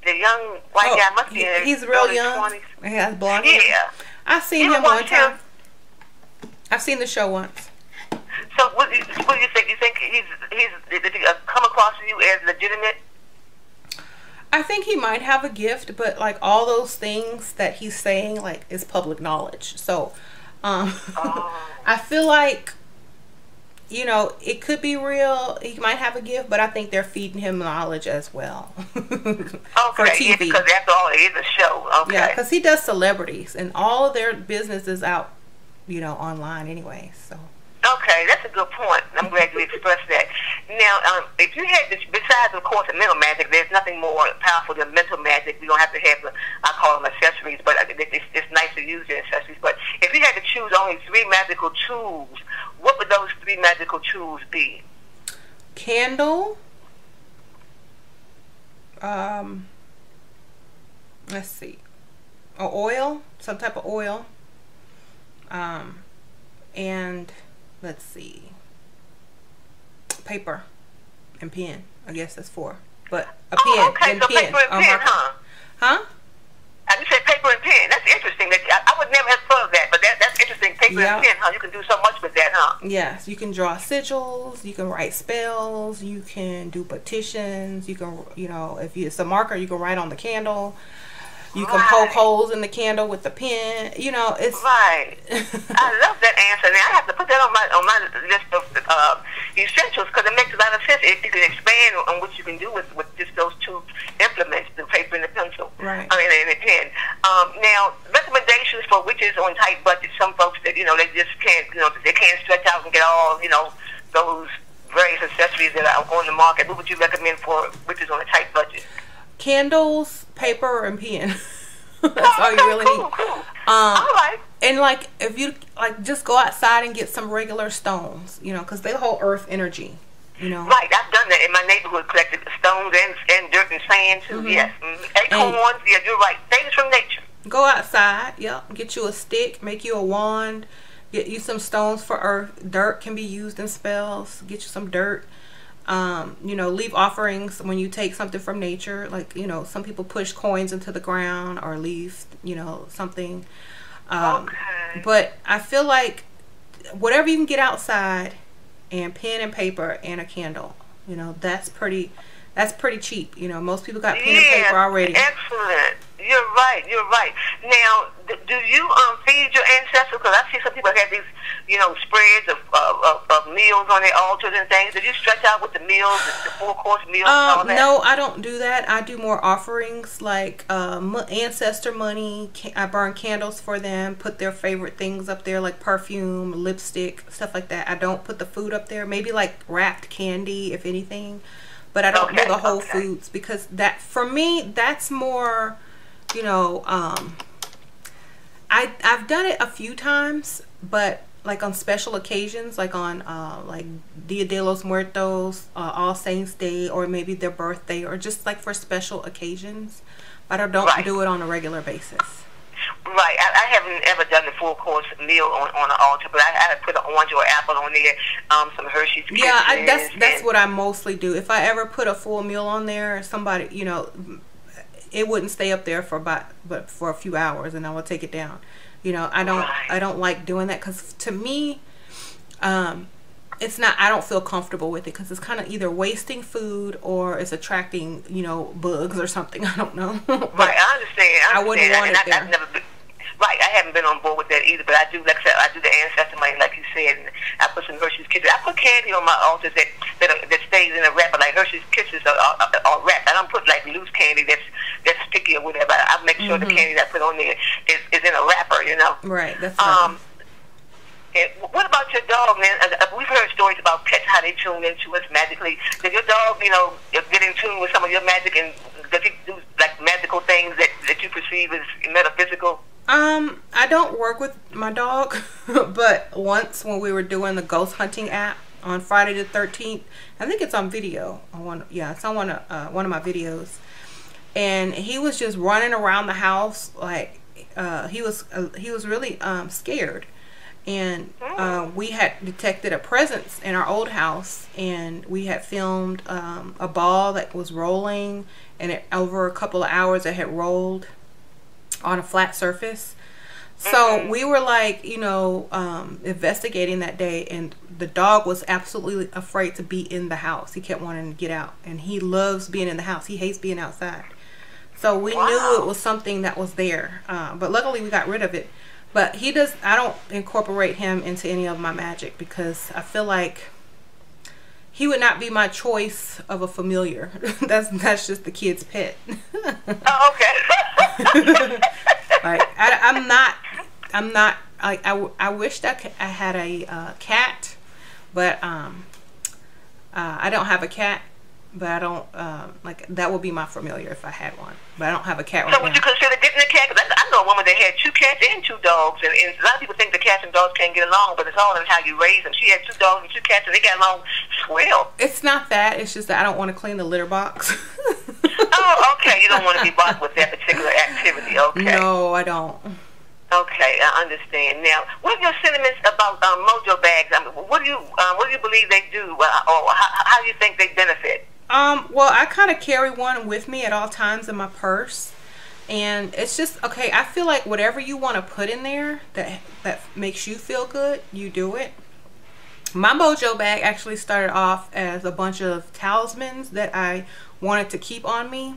The young white guy must be in his real young. 20s. He has blonde hair. Yeah. I've seen him one time. I've seen the show once. So what do you think? You think did he come across to you as legitimate? I think he might have a gift, but like all those things that he's saying, like, is public knowledge. So I feel like, you know, it could be real. He might have a gift, but I think they're feeding him knowledge as well. For TV. Yeah, because after all, it is a show. Okay. Yeah, because he does celebrities, and all of their business is out, you know, online anyway. So. Okay, that's a good point. I'm glad you expressed that. Now, if you had this, besides, of course, the mental magic, there's nothing more powerful than mental magic. We don't have to have I call them accessories, but it's nice to use the accessories. But if you had to choose only 3 magical tools, what would those 3 magical tools be? Candle. Let's see. Oil, some type of oil. And let's see. Paper and pen. I guess that's 4. But a pen. Okay, and so pen. Paper and pen, huh? Huh? I just said paper and pen. That's interesting. I would never have thought of that, but that's that's interesting. Paper and pen, huh? You can do so much with that, huh? Yes, you can draw sigils, you can write spells, you can do petitions, you can, you know, if it's a marker, you can write on the candle. You can poke holes in the candle with the pen. You know, it's right. I love that answer. Now I have to put that on my list of essentials because it makes a lot of sense. If you can expand on what you can do with just those two implements, the paper and the pencil, right? I mean, and the pen. Now, recommendations for witches on tight budgets. Some folks that, you know, they just can't, you know, they can't stretch out and get all, you know, those various accessories that are on the market. What would you recommend for witches on a tight budget? Candles, paper, and pen. That's all you really need. Cool. All right. And like, if you like, just go outside and get some regular stones, you know, because they hold earth energy, you know. Right. I've done that in my neighborhood. Collected stones and dirt and sand too. Yes. Acorns. Yeah, you're right. Things from nature. Go outside. Yep. Get you a stick. Make you a wand. Get you some stones for earth. Dirt can be used in spells. Get you some dirt. You know, leave offerings when you take something from nature. Like, you know, some people push coins into the ground or leave, you know, something. But I feel like whatever you can get outside, and pen and paper and a candle, you know, that's pretty cheap. You know, most people got pen and paper already. Excellent. You're right. You're right. Now, do you feed your ancestors? Because I see some people have these, you know, spreads of meals on their altars and things. Did you stretch out with the meals, the 4-course meals and all that? No, I don't do that. I do more offerings like ancestor money. I burn candles for them, put their favorite things up there like perfume, lipstick, stuff like that. I don't put the food up there. Maybe like wrapped candy, if anything. But I don't do the whole foods because that, for me, that's more, you know, I've done it a few times, but like on special occasions, like on like Dia de los Muertos, All Saints Day, or maybe their birthday, or just like for special occasions. But I don't do it on a regular basis. Right. I haven't ever done the 4-course meal on an altar, but I put an orange or apple on there, some Hershey's Kisses. Yeah, that's what I mostly do. If I ever put a full meal on there, somebody, you know, it wouldn't stay up there for a few hours, and I would take it down. You know, I don't like doing that because to me, it's not. I don't feel comfortable with it because it's kind of either wasting food or it's attracting, you know, bugs or something. I don't know. Right, I understand. I wouldn't want it there. I've never been, right, I haven't been on board with that either. But I do, like I said, I do the ancestor money, like you said, and I put some Hershey's Kisses. I put candy on my altars that stays in a wrapper, like Hershey's Kisses are wrapped. I don't put like loose candy that's sticky or whatever. I make sure the candy that I put on there is in a wrapper, you know. Right. That's and what about your dog, man? We've heard stories about pets, how they tune into us magically. Does your dog, you know, get in tune with some of your magic, and does he do like magical things that you perceive as metaphysical? I don't work with my dog, but once when we were doing the ghost hunting app on Friday the 13th, I think it's on video. It's on one of my videos, and he was just running around the house like he was really scared. And we had detected a presence in our old house, and we had filmed a ball that was rolling, and over a couple of hours it had rolled on a flat surface. So we were like, you know, investigating that day, and the dog was absolutely afraid to be in the house. He kept wanting to get out, and he loves being in the house. He hates being outside. So we knew it was something that was there, but luckily we got rid of it. But I don't incorporate him into any of my magic because I feel like he would not be my choice of a familiar. That's just the kid's pet. Oh, okay. Like I'm not like I wish that I had a cat, but I don't have a cat. But I don't, like, that would be my familiar if I had one. But I don't have a cat right now. So would you consider getting a cat? Because I know a woman that had 2 cats and 2 dogs. And a lot of people think the cats and dogs can't get along, but it's all in how you raise them. She had 2 dogs and 2 cats, and they got along swell. It's not that. It's just that I don't want to clean the litter box. Oh, okay. You don't want to be bothered with that particular activity. Okay. No, I don't. Okay, I understand. Now, what are your sentiments about mojo bags? I mean, what do you believe they do, or how do you think they benefit? Well, I kind of carry one with me at all times in my purse, And it's just, okay, I feel like whatever you want to put in there that makes you feel good, you do it. My mojo bag actually started off as a bunch of talismans that I wanted to keep on me,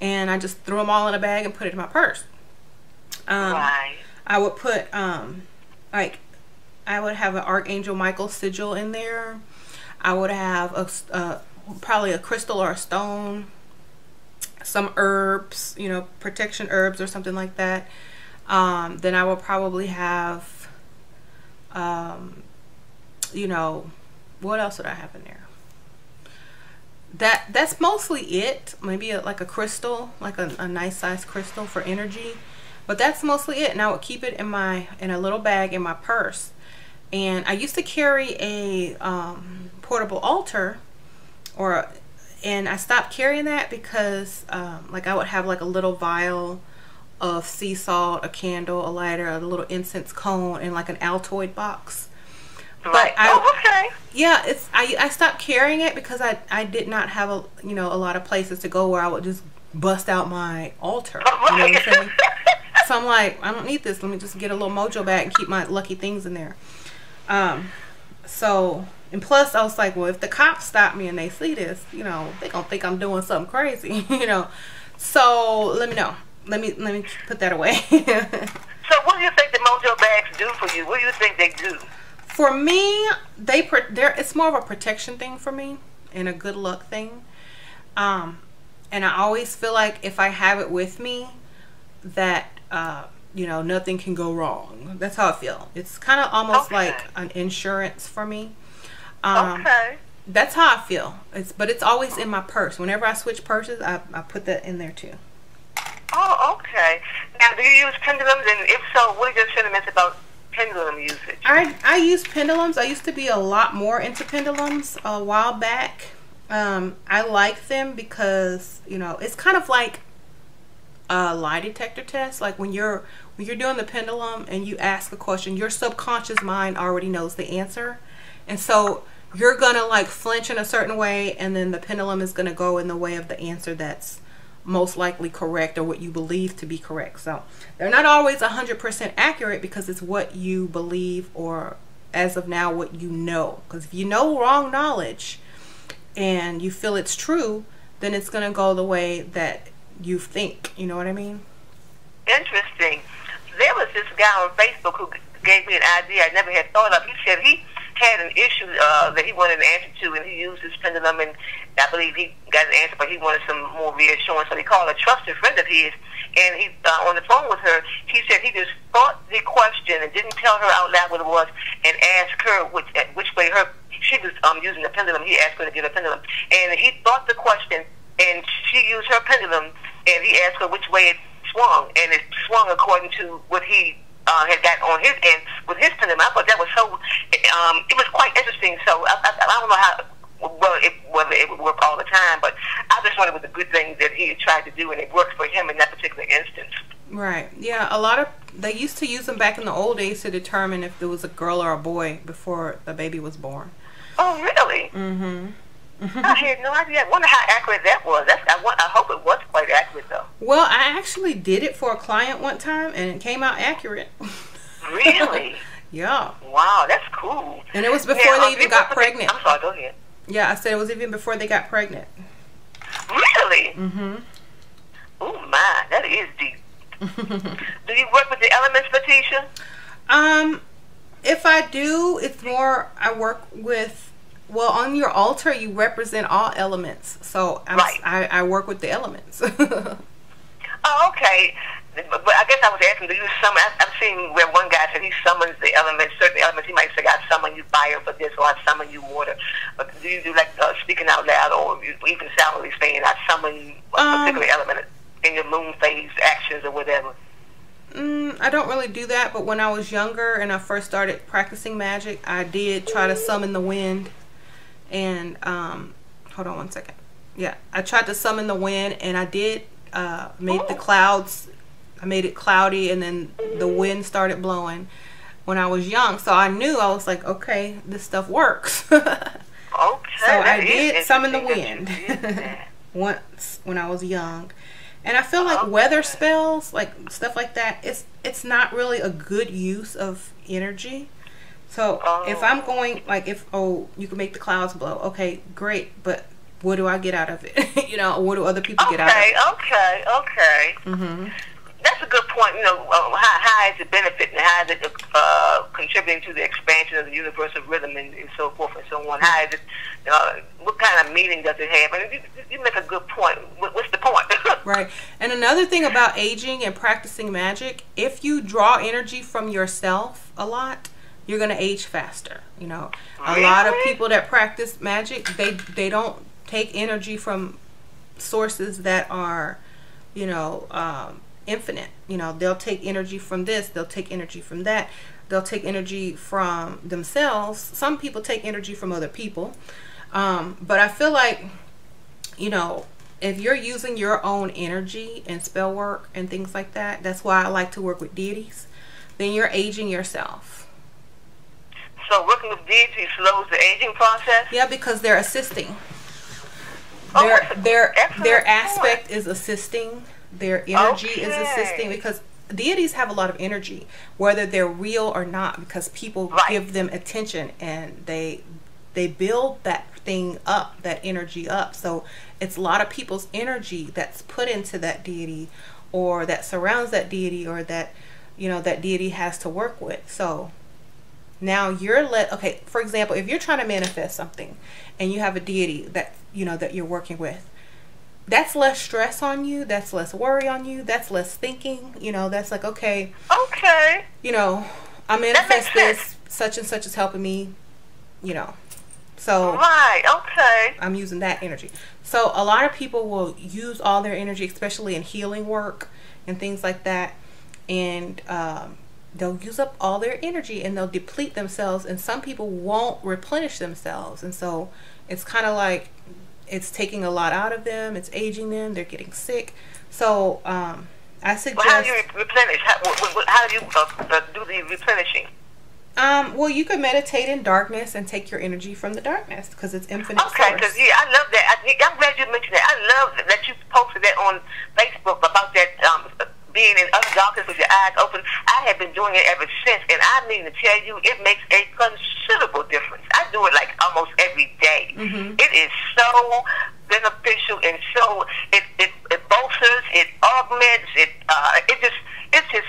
and I just threw them all in a bag and put it in my purse. Right. I would put like, I would have an Archangel Michael sigil in there. I would have probably a crystal or a stone, some herbs, you know, protection herbs or something like that. Then I will probably have, you know, what else would I have in there? That's mostly it. Maybe like a crystal, like a nice size crystal for energy. But that's mostly it. And I would keep it in a little bag in my purse. And I used to carry a portable altar, and I stopped carrying that because like I would have like a little vial of sea salt, a candle, a lighter, a little incense cone, and like an Altoid box. Right. But okay. Yeah, I stopped carrying it because I did not have a lot of places to go where I would just bust out my altar. You know what I'm saying? So I'm like, I don't need this. Let me just get a little mojo bag and keep my lucky things in there. So, and plus I was like, well, if the cops stop me and they see this, you know, they gonna think I'm doing something crazy, you know. So let me know. Let me put that away. So what do you think the mojo bags do for you? What do you think they do? For me, it's more of a protection thing for me and a good luck thing. And I always feel like if I have it with me, that you know, nothing can go wrong. That's how I feel. It's kind of almost like an insurance for me. Okay. That's how I feel. But it's always in my purse. Whenever I switch purses, I put that in there too. Oh, okay. Now, do you use pendulums? And if so, what are your sentiments about pendulum usage? I use pendulums. I used to be a lot more into pendulums a while back. I like them because, you know, it's kind of like a lie detector test. Like when you're doing the pendulum and you ask a question, your subconscious mind already knows the answer, and so you're gonna like flinch in a certain way, and then the pendulum is gonna go in the way of the answer that's most likely correct, or what you believe to be correct. So they're not always 100% accurate because it's what you believe, or as of now what you know. Because if you know wrong knowledge and you feel it's true, then it's gonna go the way that you think. You know what I mean? Interesting. There was this guy on Facebook who gave me an idea I never had thought of. He said he had an issue that he wanted an answer to, and he used his pendulum, and I believe he got an answer, but he wanted some more reassurance. So he called a trusted friend of his, and he on the phone with her, he said he just thought the question and didn't tell her out loud what it was, and asked her which way she was using the pendulum. He asked her to get a pendulum, and he thought the question, and she used her pendulum, and he asked her which way it swung, and it swung according to what he had got on his end with his pendulum. I thought that was so, it was quite interesting. So I don't know how, whether it would work all the time, but I just thought it was a good thing that he had tried to do, and it worked for him in that particular instance. Right. Yeah, they used to use them back in the old days to determine if there was a girl or a boy before the baby was born. Oh, really? Mm-hmm. I had no idea. I wonder how accurate that was. I hope it was quite accurate, though. Well, I actually did it for a client one time, and it came out accurate. Really? Yeah. Wow, that's cool. And it was before they even got pregnant. I'm sorry, go ahead. Yeah, I said it was even before they got pregnant. Really? Mm-hmm. Oh, my, that is deep. Do you work with the elements, Letitia? If I do, it's more, I work with, well, on your altar, you represent all elements. So I work with the elements. Oh, okay. But I guess I was asking, do you summon? I've seen where one guy said he summons the elements, certain elements. He might say, I summon you fire for this, or I summon you water. But do you do like speaking out loud, or even soundly saying, I summon a particular element in your moon phase actions or whatever? I don't really do that, but when I was younger and I first started practicing magic, I did try to summon the wind. And hold on one second. Yeah, I tried to summon the wind, and I did made the clouds. I made it cloudy, and then the wind started blowing when I was young. So I knew, I was like, okay, this stuff works. Okay. So I did summon the wind once when I was young. And I feel like weather spells, like stuff like that, it's not really a good use of energy. So if I'm going, like, if, oh, you can make the clouds blow, okay, great, but what do I get out of it? You know, what do other people get out of it? Okay. Mm-hmm. That's a good point. You know, how is it benefiting? How is it contributing to the expansion of the universal rhythm and so forth and so on? How is it? What kind of meaning does it have? I mean, you make a good point. What's the point? Right. And another thing about aging and practicing magic, if you draw energy from yourself a lot, you're going to age faster. You know, a lot of people that practice magic, they don't take energy from sources that are, you know, infinite. You know, they'll take energy from this, they'll take energy from that, they'll take energy from themselves. Some people take energy from other people, but I feel like, you know, if you're using your own energy and spell work and things like that, that's why I like to work with deities, then you're aging yourself. So working with deities slows the aging process? Yeah, because they're assisting. Their aspect is assisting. Their energy is assisting, because deities have a lot of energy, whether they're real or not, because people give them attention and they build that thing up, that energy up. So it's a lot of people's energy that's put into that deity, or that surrounds that deity, or that, you know, that deity has to work with. So now you're okay, for example, if you're trying to manifest something and you have a deity that, you know, that you're working with, that's less stress on you, that's less worry on you, that's less thinking, you know, that's like, okay, you know, I manifest this, such and such is helping me, you know, so I'm using that energy. So a lot of people will use all their energy, especially in healing work and things like that, and they'll use up all their energy and they'll deplete themselves, and some people won't replenish themselves, and so it's kind of like it's taking a lot out of them, it's aging them, they're getting sick. So I suggest... Well, how do you replenish? How do you do the replenishing? Well, you could meditate in darkness and take your energy from the darkness, because it's infinite source. Okay, because I love that. I'm glad you mentioned that. I love that you posted that on Facebook about that being in utter darkness with your eyes open. I have been doing it ever since, and I mean to tell you, it makes a considerable difference. I do it like almost every day. It is so beneficial, and so it bolsters, it augments, it's just.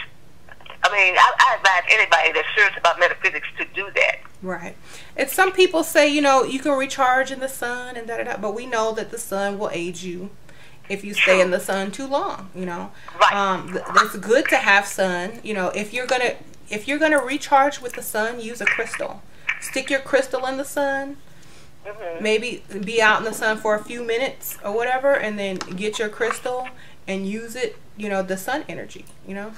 I mean, I advise anybody that's serious about metaphysics to do that. Right. And some people say, you know, you can recharge in the sun and da-da-da, but we know that the sun will age you if you stay in the sun too long, you know. It's good to have sun, you know. If you're gonna recharge with the sun, use a crystal. Stick your crystal in the sun. Maybe be out in the sun for a few minutes or whatever, and then get your crystal and use it, you know, the sun energy, you know.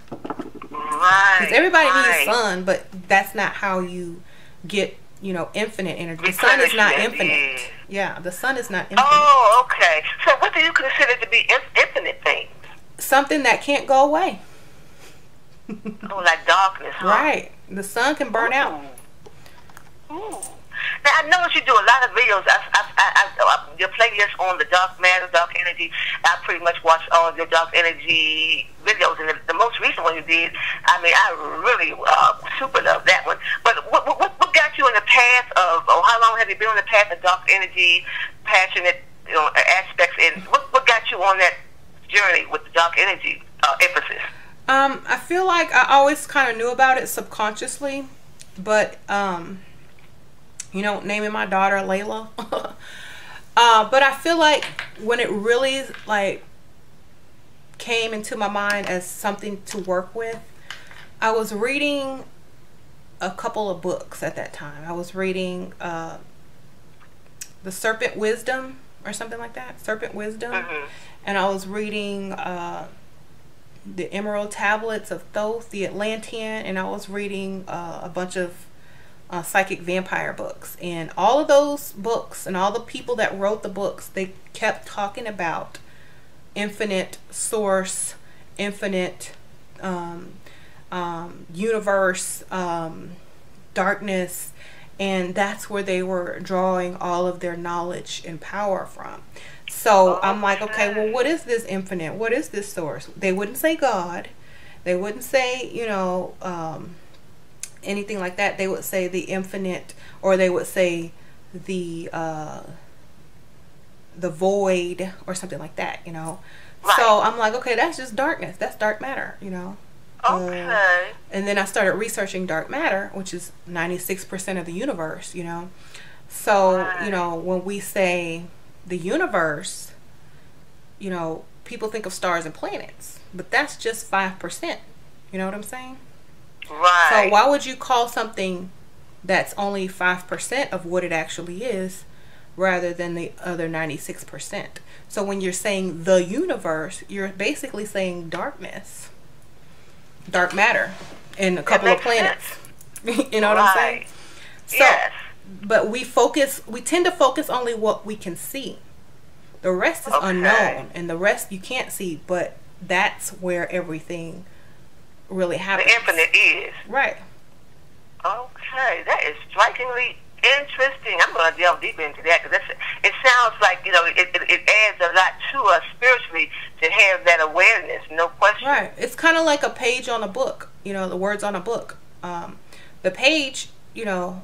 Because everybody needs sun, but that's not how you get, you know, infinite energy. The sun is not infinite. Yeah, the sun is not infinite. Oh, okay. So what do you consider to be infinite things? Something that can't go away. Oh, like darkness, huh? Right. The sun can burn out. Ooh. Now, I noticed you do a lot of videos. Your playlist on the dark matter, dark energy. I pretty much watch all of your dark energy videos, and the most recent one you did, I mean, I really super love that one. But what got you on the path of, or how long have you been on the path of dark energy, passionate, you know, aspects, and what got you on that journey with the dark energy emphasis? I feel like I always kind of knew about it subconsciously, but you know, naming my daughter Layla. But I feel like when it really like came into my mind as something to work with, I was reading a couple of books at that time. I was reading The Serpent Wisdom or something like that. Serpent Wisdom. And I was reading The Emerald Tablets of Thoth, the Atlantean, and I was reading a bunch of psychic vampire books, and all of those books and all the people that wrote the books, they kept talking about infinite source, infinite universe, darkness, and that's where they were drawing all of their knowledge and power from. So I'm like, okay, well, what is this infinite? What is this source? They wouldn't say God. They wouldn't say, anything like that. They would say the infinite, or they would say the void, or something like that, Right. So I'm like, okay, that's just darkness. That's dark matter, Okay. And then I started researching dark matter, which is 96% of the universe, So, Right. When we say the universe, people think of stars and planets, but that's just 5%. You know what I'm saying? Right. So why would you call something that's only 5% of what it actually is, rather than the other 96%? So when you're saying the universe, you're basically saying darkness, dark matter, and a couple of planets. You know what I'm saying? So, yes. But we tend to focus only what we can see. The rest is unknown, and the rest you can't see, but that's where everything really happens. The infinite is. Right. Okay, that is strikingly interesting. I'm going to delve deeper into that, because it sounds like, it adds a lot to us spiritually to have that awareness, no question. Right. It's kind of like a page on a book, the words on a book. The page, you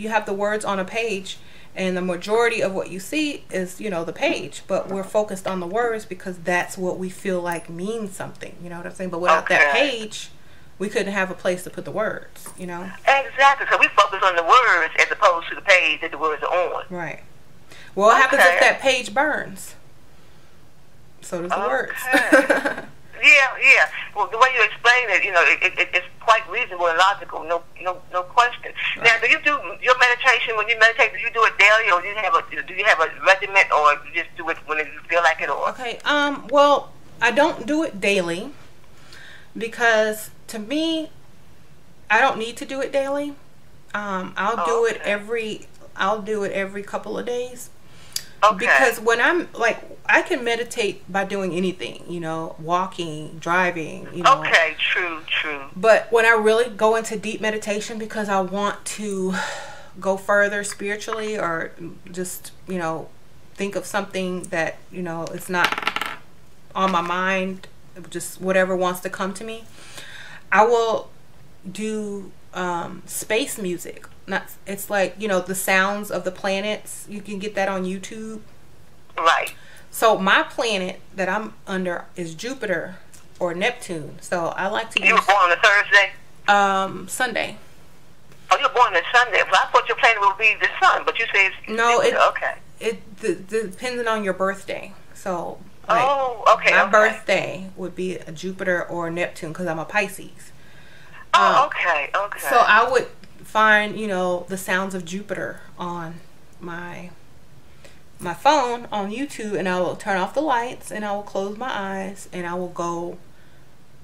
have the words on a page, and the majority of what you see is, the page, but we're focused on the words because that's what we feel like means something, you know what I'm saying? But without that page, we couldn't have a place to put the words, Exactly. So we focus on the words as opposed to the page that the words are on. Right. Well, what happens if that page burns? So does the words. Yeah. Well, the way you explain it, it's quite reasonable and logical. No question. Right. Now, do you do your meditation when you meditate? Do you do it daily, or do you have a regimen, or you just do it when you feel like it? Or okay. Well, I don't do it daily, because to me, I don't need to do it daily. I'll do it every couple of days. Okay. Because when I'm like, I can meditate by doing anything, walking, driving, Okay, true. But when I really go into deep meditation, because I want to go further spiritually, or just, think of something that, it's not on my mind, just whatever wants to come to me, I will do space music. It's like, the sounds of the planets. You can get that on YouTube. Right. So my planet that I'm under is Jupiter or Neptune. So I like to use... You were born on a Thursday? Sunday. Oh, you were born on Sunday. Well, I thought your planet would be the sun, but you say it's Jupiter. Okay. It depends on your birthday. So like, my birthday would be a Jupiter or Neptune, because I'm a Pisces. Okay. So I would find, the sounds of Jupiter on my phone on YouTube, and I will turn off the lights, and I will close my eyes, and I will go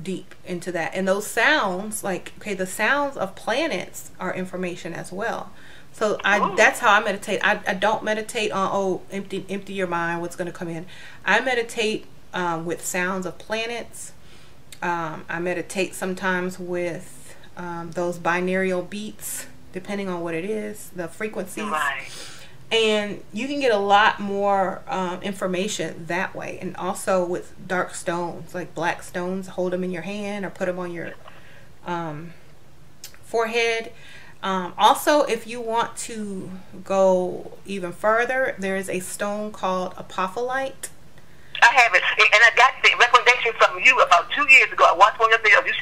deep into that. And those sounds, the sounds of planets are information as well. So that's how I meditate. I don't meditate on, empty your mind, what's going to come in. I meditate with sounds of planets. I meditate sometimes with those binaural beats, depending on what it is, the frequencies. Right. And you can get a lot more information that way. And also with dark stones, like black stones, hold them in your hand or put them on your forehead. Also, if you want to go even further, there is a stone called apophyllite. I have it, and I got the recommendation from you about 2 years ago. I watched one of your videos. You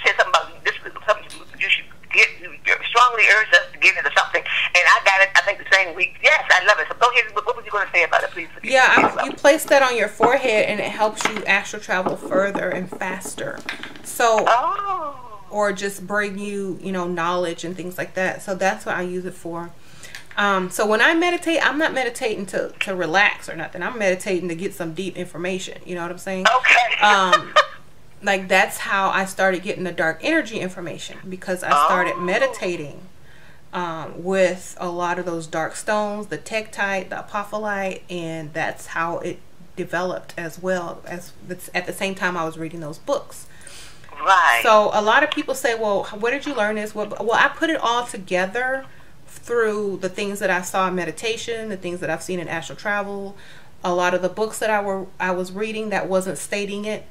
said something about this. Something you should get. You strongly urged us to get it or something, and I got it. I think the same week. Yes, I love it. So go ahead. What were you going to say about it, please? Yeah, you place that on your forehead, and it helps you astral travel further and faster. So, or just bring you, knowledge and things like that. So that's what I use it for. So when I meditate, I'm not meditating to relax or nothing. I'm meditating to get some deep information. You know what I'm saying? Okay. That's how I started getting the dark energy information, because I started meditating with a lot of those dark stones, the tektite, the apophyllite, and that's how it developed as well, as at the same time I was reading those books. Right. So a lot of people say, well, where did you learn this? Well, I put it all together through the things that I saw in meditation, the things that I've seen in astral travel, a lot of the books that I was reading that wasn't stating it,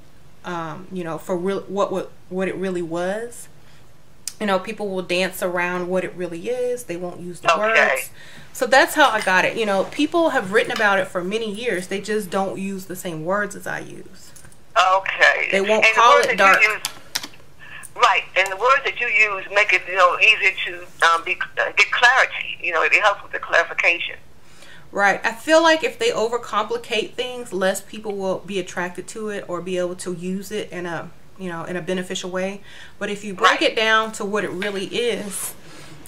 you know, for real, what it really was. You know, people will dance around what it really is. They won't use the words. So that's how I got it. You know, people have written about it for many years. They just don't use the same words as I use. Okay. They won't call it dark. Right, and the words that you use make it, you know, easier to get clarity. You know, it helps with the clarification. Right. I feel like if they overcomplicate things, less people will be attracted to it or be able to use it in a, you know, in a beneficial way. But if you break it down to what it really is,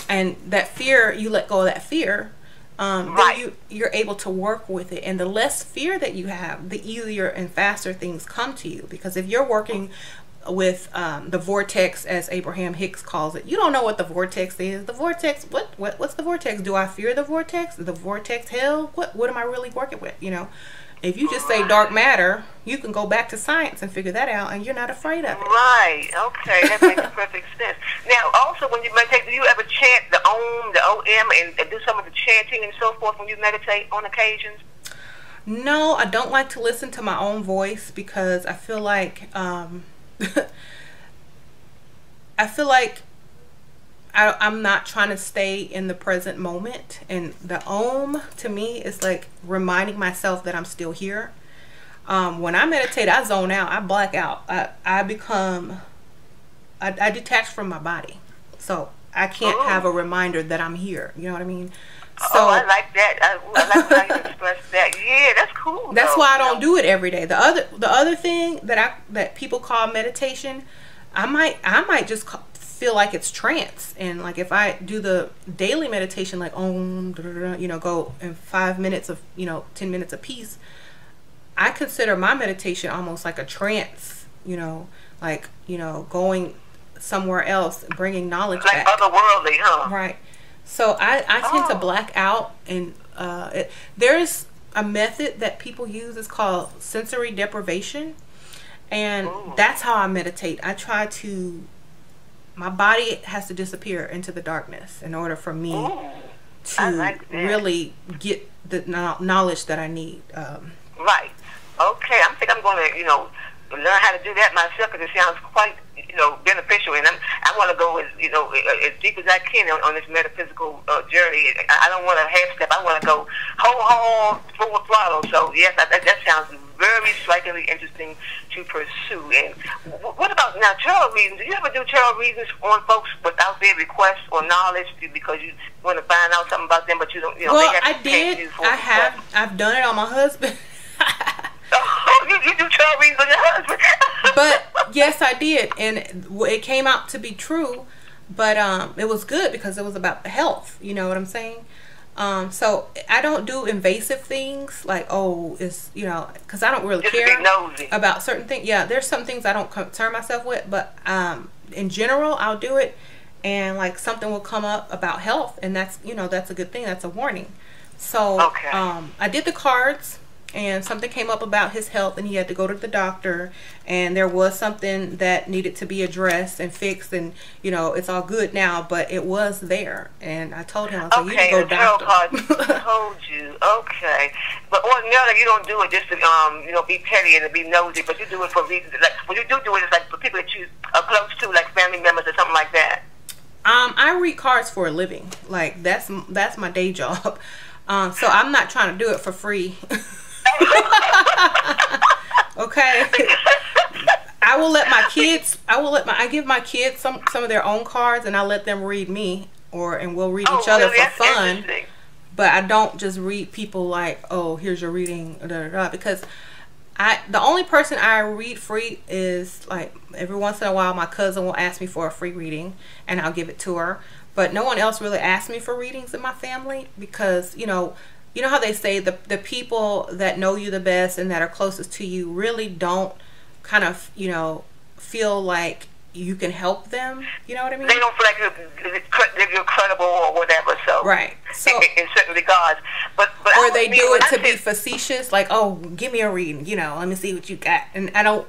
and that fear, you let go of that fear, then you're able to work with it. And the less fear that you have, the easier and faster things come to you. Because if you're working with the vortex, as Abraham Hicks calls it, you don't know what the vortex is. The vortex, what's the vortex? Do I fear the vortex? The vortex hell? What am I really working with? You know, if you just say dark matter, you can go back to science and figure that out, and you're not afraid of it. Right. Okay, that makes perfect sense. Now, also, when you meditate, do you ever chant the Om, the OM, and do some of the chanting and so forth when you meditate on occasions? No, I don't like to listen to my own voice because I feel like I'm not trying to stay in the present moment, and the Om to me is like reminding myself that I'm still here. When I meditate, I zone out, I black out, I detach from my body, so I can't have a reminder that I'm here. You know what I mean? So I like that. I like how you express that. Yeah, that's cool. That's why I don't do it every day. The other thing that people call meditation, I might just feel like it's trance. And like if I do the daily meditation, like Om, you know, go in 5 minutes of, you know, 10 minutes a piece, I consider my meditation almost like a trance. You know, like, you know, going somewhere else, bringing knowledge like back. Otherworldly, huh? Right. So I tend to black out, and there's a method that people use. It's called sensory deprivation, and that's how I meditate. I try to, my body has to disappear into the darkness in order for me to really get the knowledge that I need. Right. Okay. I think I'm going to, you know, learn how to do that myself, because it sounds quite, you know, beneficial, and I want to go as, you know, as deep as I can on this metaphysical journey. I don't want to half step. I want to go whole full throttle. So yes, that sounds very strikingly interesting to pursue. And what about now tarot readings? Do you ever do tarot readings on folks without their request or knowledge, because you want to find out something about them, but you don't? You know, well, they have I did. I've done it on my husband. Oh, you do tarot readings on your husband? But yes, I did, and it came out to be true. But it was good because it was about the health. You know what I'm saying? So I don't do invasive things like, oh, it's, you know, because I don't really care about certain things. Yeah, there's some things I don't concern myself with, but in general, I'll do it, and like something will come up about health, and that's, you know, that's a good thing. That's a warning. So I did the cards, and something came up about his health, and he had to go to the doctor, and there was something that needed to be addressed and fixed, and, you know, it's all good now, but it was there. And I told him, I was like, you need to go doctor. I told you. Okay. But ordinarily, you don't do it just to, you know, be petty and to be nosy, but you do it for reasons. Like, when you do it, it's like for people that you are close to, like family members or something like that. I read cards for a living. Like, that's my day job. So I'm not trying to do it for free. Okay. I give my kids some of their own cards, and I let them read me, and we'll read each other for fun. But I don't just read people like, oh, here's your reading, because the only person I read free is, like, every once in a while my cousin will ask me for a free reading, and I'll give it to her. But no one else really asks me for readings in my family, because, you know how they say the people that know you the best and that are closest to you really don't kind of, you know, feel like you can help them. You know what I mean? They don't feel like you're credible or whatever. So right. So in certain regards, but or they do it to be facetious, like, oh, give me a reading. You know, let me see what you got. And I don't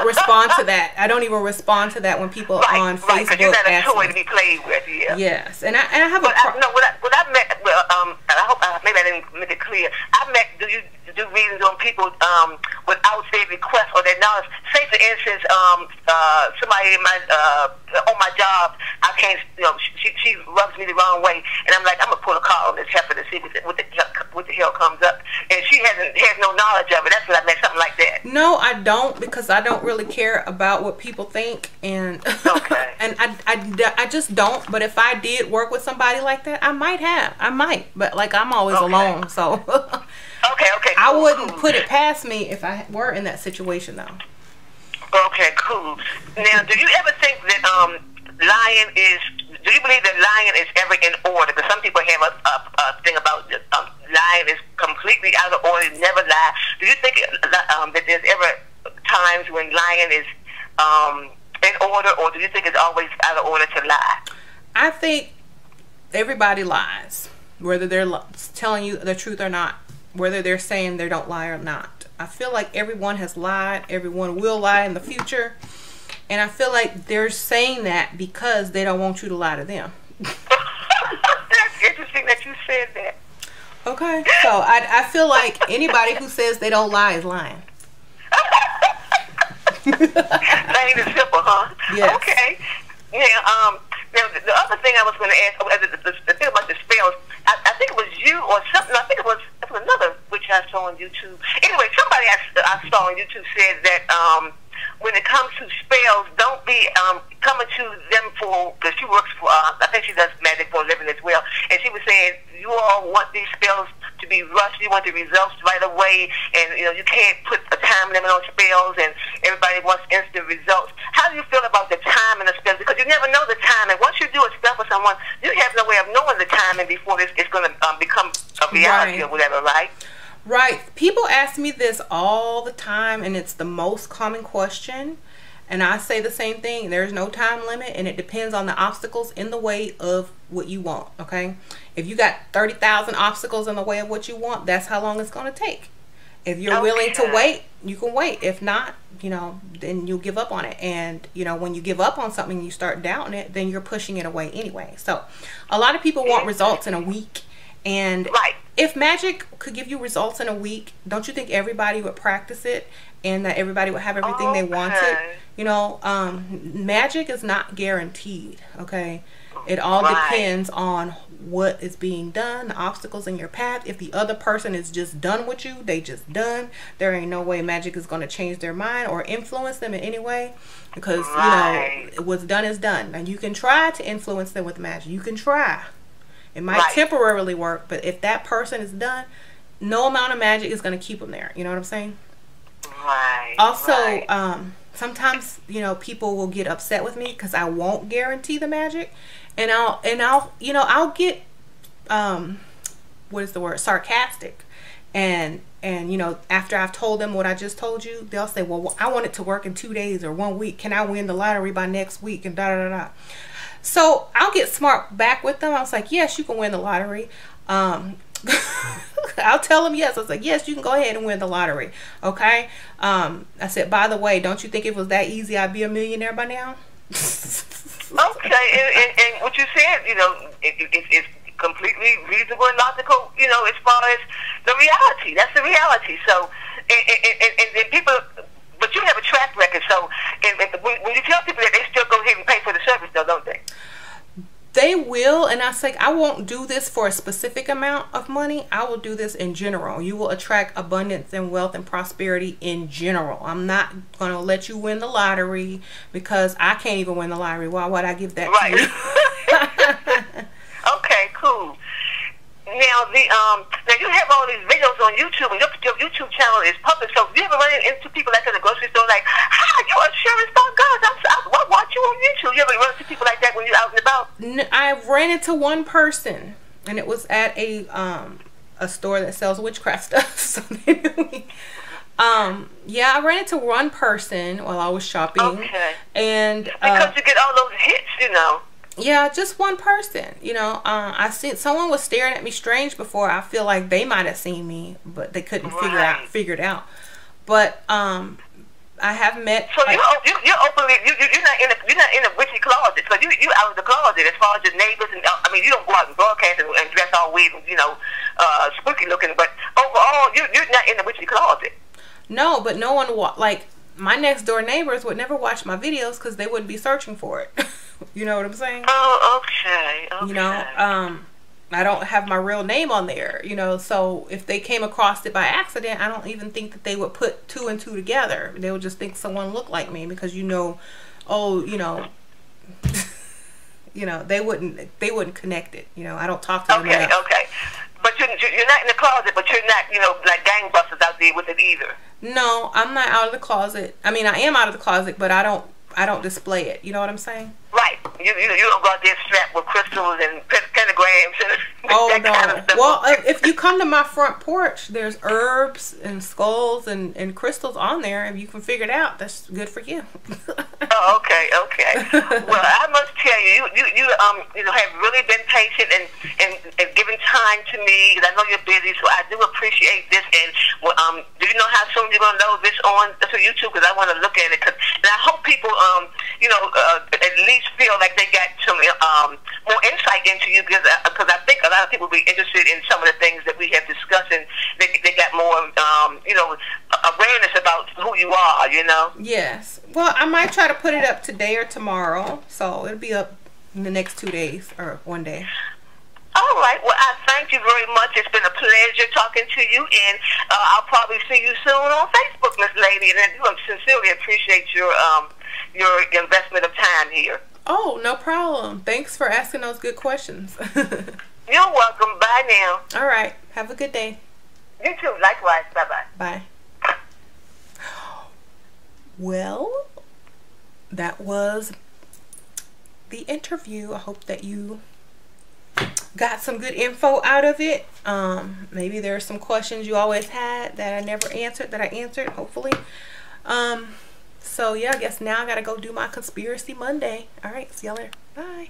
respond to that. I don't even respond to that when people on Facebook because you're not a ask toy me. to be played with. Yeah. Yes, and I have What I met. Well, and I hope maybe I didn't make it clear. I met. Do you do readings on people without a request or their knowledge? Say for instance, somebody in my on my job, I can't. You know, she rubs me the wrong way, and I'm like, I'm gonna pull a card on this heifer to see what the hell comes up, and she has no knowledge of it. That's what I meant, something like that. No, I don't, because I don't really care about what people think, and okay. and I just don't. But if I did work with somebody like that, I might, but like I'm always alone, so okay, cool, I wouldn't put it past me if I were in that situation, though. Okay, cool. Now, do you ever think that lying is? Do you believe that lying is ever in order? Because some people have a thing about lying is completely out of order, never lie. Do you think that there's ever times when lying is in order, or do you think it's always out of order to lie? I think everybody lies, whether they're telling you the truth or not, whether they're saying they don't lie or not. I feel like everyone has lied. Everyone will lie in the future. And I feel like they're saying that because they don't want you to lie to them. That's interesting that you said that. Okay. So I feel like anybody who says they don't lie is lying. Plain and simple, huh? Yes. Okay. Yeah, now, the other thing I was going to ask, the thing about the spells, I think it was you or something. I think it was another which I saw on YouTube. Anyway, somebody I saw on YouTube said that when it comes to spells, don't be coming to them for, because she works for, I think she does magic for a living as well, and she was saying, you all want these spells to be rushed, you want the results right away, and you know, you can't put a time limit on spells, and everybody wants instant results. How do you feel about the time and the spells? Because you never know the time, and once you do a spell for someone, you have no way of knowing the timing before it's going to become a reality or whatever, right? Right. People ask me this all the time, and it's the most common question. And I say the same thing. There's no time limit, and it depends on the obstacles in the way of what you want, okay? If you got 30,000 obstacles in the way of what you want, that's how long it's going to take. If you're willing to wait, you can wait. If not, you know, then you'll give up on it. And, you know, when you give up on something and you start doubting it, then you're pushing it away anyway. So a lot of people want results in a week. And if magic could give you results in a week, don't you think everybody would practice it and that everybody would have everything they wanted? You know, magic is not guaranteed, okay? It all depends on what is being done, the obstacles in your path. If the other person is just done with you, they just done. There ain't no way magic is going to change their mind or influence them in any way, because, you know, what's done is done. And you can try to influence them with magic. You can try. It might temporarily work, but if that person is done, no amount of magic is going to keep them there. You know what I'm saying? Also, sometimes, you know, people will get upset with me because I won't guarantee the magic, and I'll you know, I'll get what is the word, sarcastic, and you know, after I've told them what I just told you, they'll say, well, I want it to work in 2 days or 1 week. Can I win the lottery by next week? And da da da da. So I'll get smart back with them. I was like, yes, you can win the lottery. I'll tell them yes. I was like, yes, you can go ahead and win the lottery. Okay. I said, by the way, don't you think if it was that easy, I'd be a millionaire by now? Okay. And what you said, you know, it's completely reasonable and logical, you know, as far as the reality. That's the reality. So, and then people, but you have a track record. So, when you tell people that, they still go ahead and pay for the service, though, don't they? They will, and I say I won't do this for a specific amount of money. I will do this in general. You will attract abundance and wealth and prosperity in general. I'm not going to let you win the lottery because I can't even win the lottery. Why would I give that to you? Okay, cool. Now now you have all these videos on YouTube, and your YouTube channel is public. So, do you ever run into people like at the grocery store, like, "Hi, you Ashera Star God? I watch you on YouTube." You ever run into people like that when you're out and about? I ran into one person, and it was at a store that sells witchcraft stuff. So they knew me. Yeah, I ran into one person while I was shopping. Okay. And because you get all those hits, you know. yeah, just one person. You know, I seen someone was staring at me strange before. I feel like they might have seen me, but they couldn't figure it out. But I have met. So you're openly you're not in a witchy closet. So you out of the closet as far as your neighbors and I mean you don't go out and broadcast and dress all weird, you know, spooky looking. But overall, you're not in the witchy closet. No, but no one like my next door neighbors would never watch my videos because they wouldn't be searching for it. You know what I'm saying? Oh, okay. You know, I don't have my real name on there, you know, so if they came across it by accident, I don't even think that they would put 2 and 2 together. They would just think someone looked like me because, you know, oh, you know, you know, they wouldn't connect it. You know, I don't talk to them enough. Okay. But you're not in the closet, but you're not, you know, like gangbusters out there with it either. No, I'm not out of the closet. I mean, I am out of the closet, but I don't display it. You know what I'm saying? Right. You don't go out there strapped with crystals and pentagrams and that no. Kind of stuff. Well, if you come to my front porch, there's herbs and skulls and crystals on there. If you can figure it out, that's good for you. Oh, okay. Well, I must tell you, you know, have really been patient and given time to me. I know you're busy, so I do appreciate this. And do you know how soon you're gonna load this on to YouTube? Because I want to look at it. And I hope people, you know, at least feel like they got some more insight into you. Because I think a lot of people will be interested in some of the things that we have discussed, and they got more, you know, awareness about who you are. You know. Yes. Well, I might try to put it up today or tomorrow, so it'll be up in the next 2 days or 1 day. All right. Well, I thank you very much. It's been a pleasure talking to you, and I'll probably see you soon on Facebook, Miss Lady. And I do sincerely appreciate your investment of time here. Oh, no problem. Thanks for asking those good questions. You're welcome. Bye now. All right. Have a good day. You too. Likewise. Bye-bye. Bye. Well, that was the interview. I hope that you got some good info out of it. Maybe there are some questions you always had that I never answered that I answered, hopefully. So yeah, I guess now I gotta go do my Conspiracy Monday. All right, see y'all later. Bye.